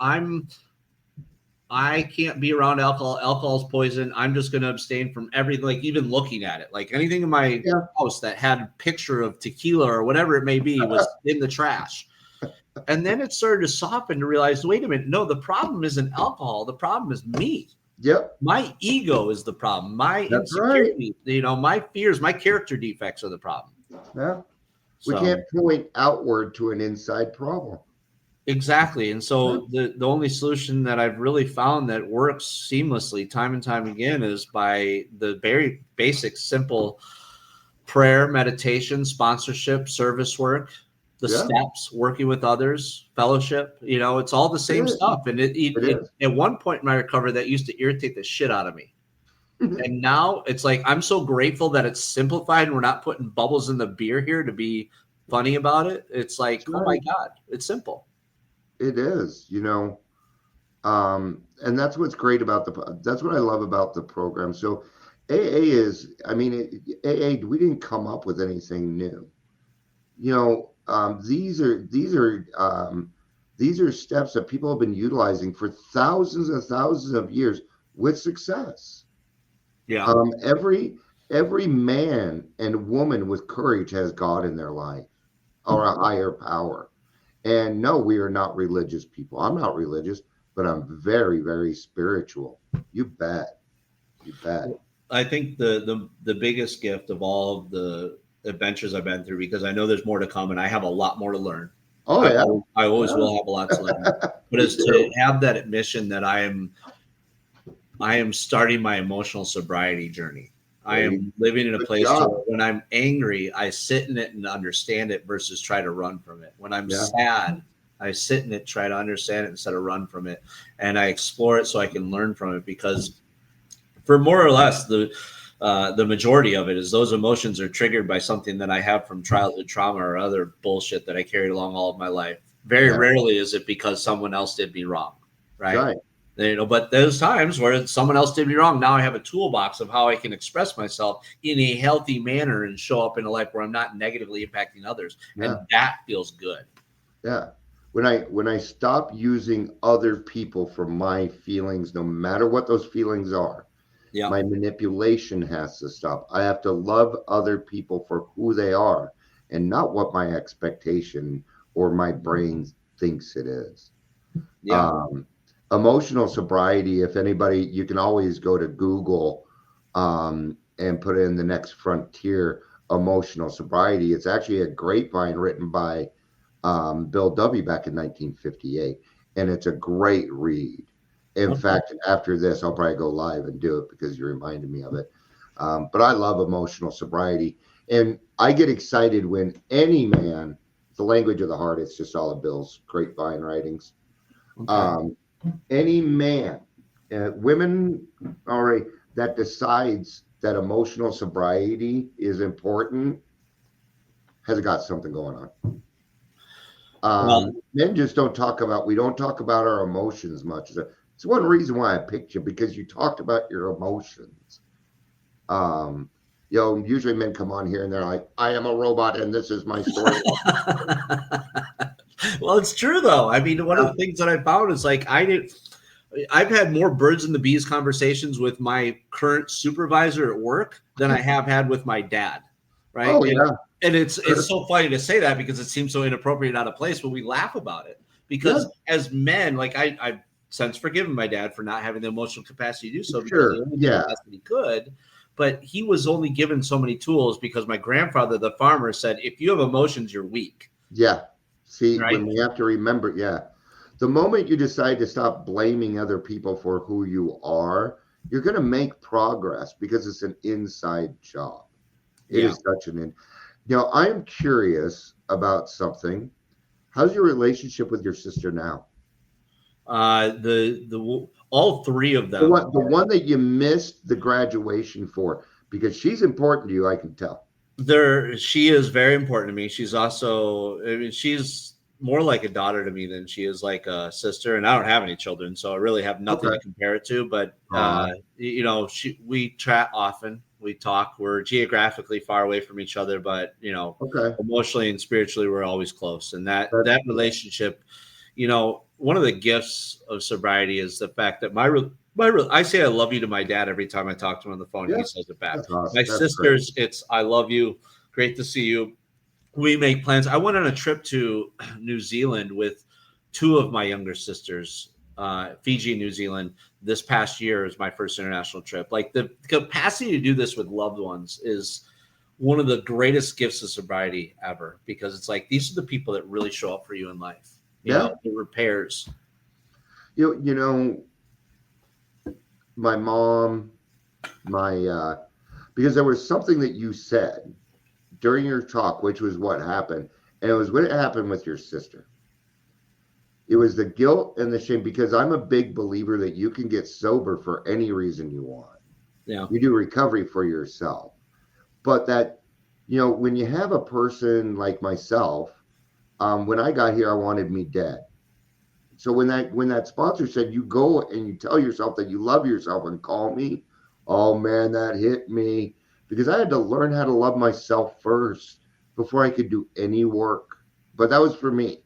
I can't be around alcohol. Alcohol's poison. I'm just going to abstain from everything, like even looking at it. Like anything in my house that had a picture of tequila or whatever it may be was in the trash. And then it started to soften to realize, wait a minute, no, the problem isn't alcohol. The problem is me. Yep. My ego is the problem. My insecurity, my fears, my character defects are the problem. Yeah. We can't point outward to an inside problem. Exactly. And so the only solution that I've really found that works seamlessly time and time again is by the very basic, simple prayer, meditation, sponsorship, service work, the steps, working with others, fellowship, it's all the same stuff. And it at one point in my recovery, that used to irritate the shit out of me. And now it's like, I'm so grateful that it's simplified and we're not putting bubbles in the beer here to be funny about it. It's like, oh my God, it's simple. It is, and that's what's great about that's what I love about the program. So AA is, AA, we didn't come up with anything new. These are steps that people have been utilizing for thousands and thousands of years with success. Yeah. Every man and woman with courage has God in their life or a higher power. And no, we are not religious people. I'm not religious, but I'm very, very spiritual. You bet. You bet. I think the biggest gift of all of the adventures I've been through, because I know there's more to come and I have a lot more to learn. Oh, yeah. I always will have a lot to learn. But it's to have that admission that I am starting my emotional sobriety journey. I am living in a place where when I'm angry, I sit in it and understand it versus try to run from it. When I'm sad, I sit in it, try to understand it instead of run from it. And I explore it so I can learn from it, because for more or less, the majority of it is those emotions are triggered by something that I have from childhood trauma or other bullshit that I carried along all of my life. Very rarely is it because someone else did me wrong. Right. But there's times where someone else did me wrong. Now I have a toolbox of how I can express myself in a healthy manner and show up in a life where I'm not negatively impacting others. And that feels good. Yeah. When I stop using other people for my feelings, no matter what those feelings are, my manipulation has to stop. I have to love other people for who they are and not what my expectation or my brain thinks it is. Emotional sobriety, if anybody, you can always go to Google and put in the next frontier emotional sobriety. It's actually a grapevine written by Bill W. back in 1958. And it's a great read. In fact, after this, I'll probably go live and do it because you reminded me of it. But I love emotional sobriety. And I get excited when any man, the language of the heart, it's just all of Bill's grapevine writings. Any man, women, all right, that decides that emotional sobriety is important has got something going on. Well, Men just don't talk about, we don't talk about our emotions much. It's one reason why I picked you, because you talked about your emotions. Usually men come on here and they're like, I am a robot and this is my story. well, it's true though. I mean, one of the things that I found is like I've had more birds and the bees conversations with my current supervisor at work than I have had with my dad. Right. Oh, yeah. And it's so funny to say that because it seems so inappropriate, out of place, but we laugh about it because as men, like I've since forgiven my dad for not having the emotional capacity to do so, because he only did the best that he could. But he was only given so many tools because my grandfather, the farmer, said, if you have emotions, you're weak. Yeah. See, right? when we have to remember, the moment you decide to stop blaming other people for who you are, you're going to make progress because it's an inside job. It is such an I'm curious about something. How's your relationship with your sister now? All three of them. The one that you missed the graduation for, because she's important to you, I can tell. She is very important to me. She's also, I mean, she's more like a daughter to me than she is like a sister. And I don't have any children, so I really have nothing to compare it to. But we chat often. We talk. We're geographically far away from each other, but emotionally and spiritually, we're always close. And that relationship, one of the gifts of sobriety is the fact that I say I love you to my dad every time I talk to him on the phone. He says it back. Awesome. My sisters, it's I love you. Great to see you. We make plans. I went on a trip to New Zealand with two of my younger sisters, Fiji and New Zealand. This past year is my first international trip. Like, the capacity to do this with loved ones is one of the greatest gifts of sobriety ever, because it's like, these are the people that really show up for you in life. It repairs. My mom, because there was something that you said during your talk, which was what happened. And it was what happened with your sister. It was the guilt and the shame, because I'm a big believer that you can get sober for any reason you want. Yeah. You do recovery for yourself. But that, when you have a person like myself, when I got here, I wanted me dead. So when that sponsor said, you go and you tell yourself that you love yourself and call me, oh man, that hit me, because I had to learn how to love myself first before I could do any work. But that was for me.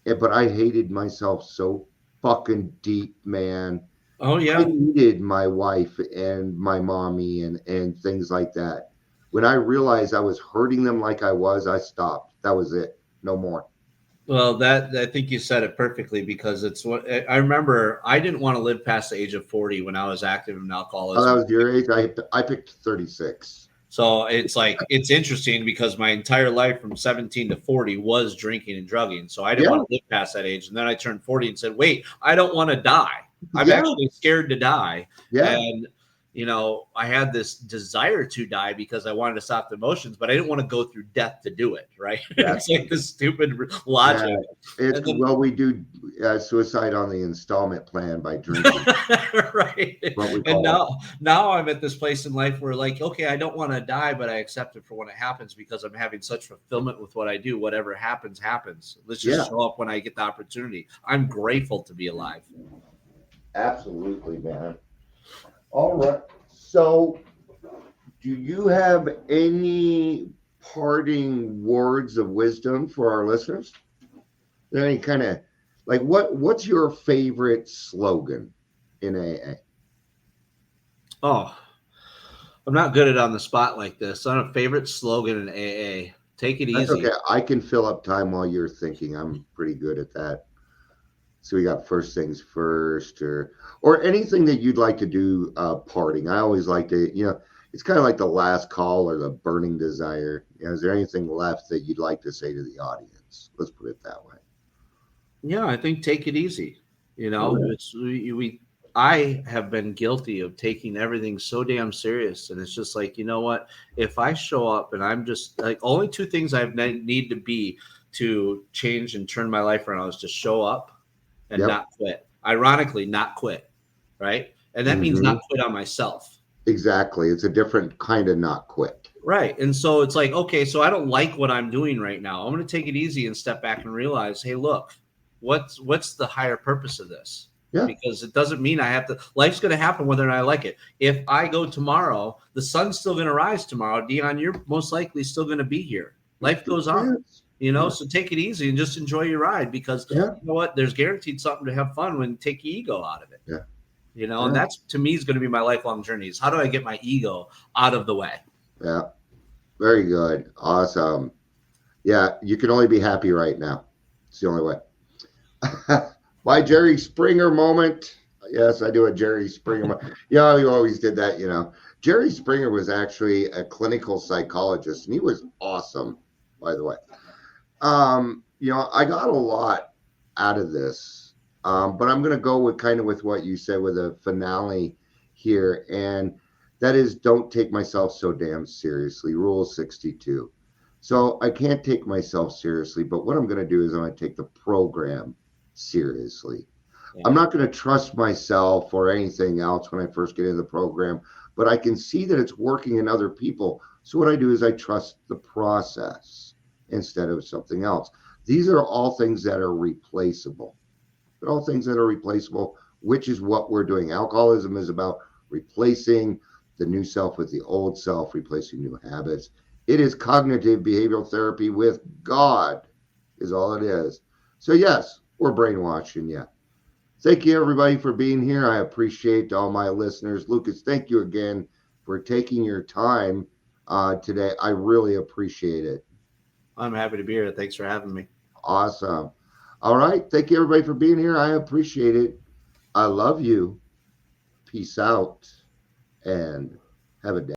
But I hated myself so fucking deep, man. Oh yeah. I needed my wife and my mommy and things like that. When I realized I was hurting them like I stopped. That was it. No more. Well, I think you said it perfectly, because it's what I remember. I didn't want to live past the age of 40 when I was active in alcoholism. Oh, that was your age? I picked 36. So it's like, it's interesting because my entire life from 17 to 40 was drinking and drugging. So I didn't want to live past that age. And then I turned 40 and said, wait, I don't want to die. I'm actually scared to die. Yeah. And, I had this desire to die because I wanted to stop the emotions, but I didn't want to go through death to do it. Right. It's like this stupid logic. Yeah. We do suicide on the installment plan by drinking. Right. And now I'm at this place in life where, like, okay, I don't want to die, but I accept it for when it happens, because I'm having such fulfillment with what I do. Whatever happens, happens. Let's just show up when I get the opportunity. I'm grateful to be alive. Absolutely, man. All right. So, do you have any parting words of wisdom for our listeners? Any kind of, like, what's your favorite slogan in AA? Oh, I'm not good at on the spot like this. I don't have a favorite slogan in AA. Take it easy. Okay, I can fill up time while you're thinking. I'm pretty good at that. So we got first things first, or anything that you'd like to do parting. I always like to, it's kind of like the last call or the burning desire. Is there anything left that you'd like to say to the audience? Let's put it that way. Yeah, I think take it easy. I have been guilty of taking everything so damn serious. And it's just like, you know what? If I show up and I'm just like, only two things I need to be to change and turn my life around is to show up and not quit. Ironically, not quit. Right. And that means not quit on myself. Exactly. It's a different kind of not quit. Right. And so it's like, okay, so I don't like what I'm doing right now. I'm going to take it easy and step back and realize, hey, look, what's the higher purpose of this? Yeah. Because it doesn't mean I have to, life's going to happen whether or not I like it. If I go tomorrow, the sun's still going to rise tomorrow. Dion, you're most likely still going to be here. Life goes on, so take it easy and just enjoy your ride, because you know what? There's guaranteed something to have fun when you take your ego out of it. Yeah. And that's, to me, is going to be my lifelong journey, is how do I get my ego out of the way? Yeah. Very good. Awesome. Yeah. You can only be happy right now. It's the only way. My Jerry Springer moment. Yes, I do a Jerry Springer moment. Yeah, you always did that, Jerry Springer was actually a clinical psychologist, and he was awesome, by the way. I got a lot out of this, but I'm going to go with what you said with a finale here, and that is, don't take myself so damn seriously. Rule 62. So I can't take myself seriously, but what I'm going to do is I'm going to take the program seriously. Yeah. I'm not going to trust myself or anything else when I first get into the program, but I can see that it's working in other people. So what I do is I trust the process instead of something else. These are all things that are replaceable. They're all things that are replaceable, which is what we're doing. Alcoholism is about replacing the new self with the old self, replacing new habits. It is cognitive behavioral therapy with God, is all it is. So yes, we're brainwashing you. Thank you, everybody, for being here. I appreciate all my listeners. Lucas, thank you again for taking your time today. I really appreciate it. I'm happy to be here. Thanks for having me. Awesome. All right. Thank you, everybody, for being here. I appreciate it. I love you. Peace out and have a day.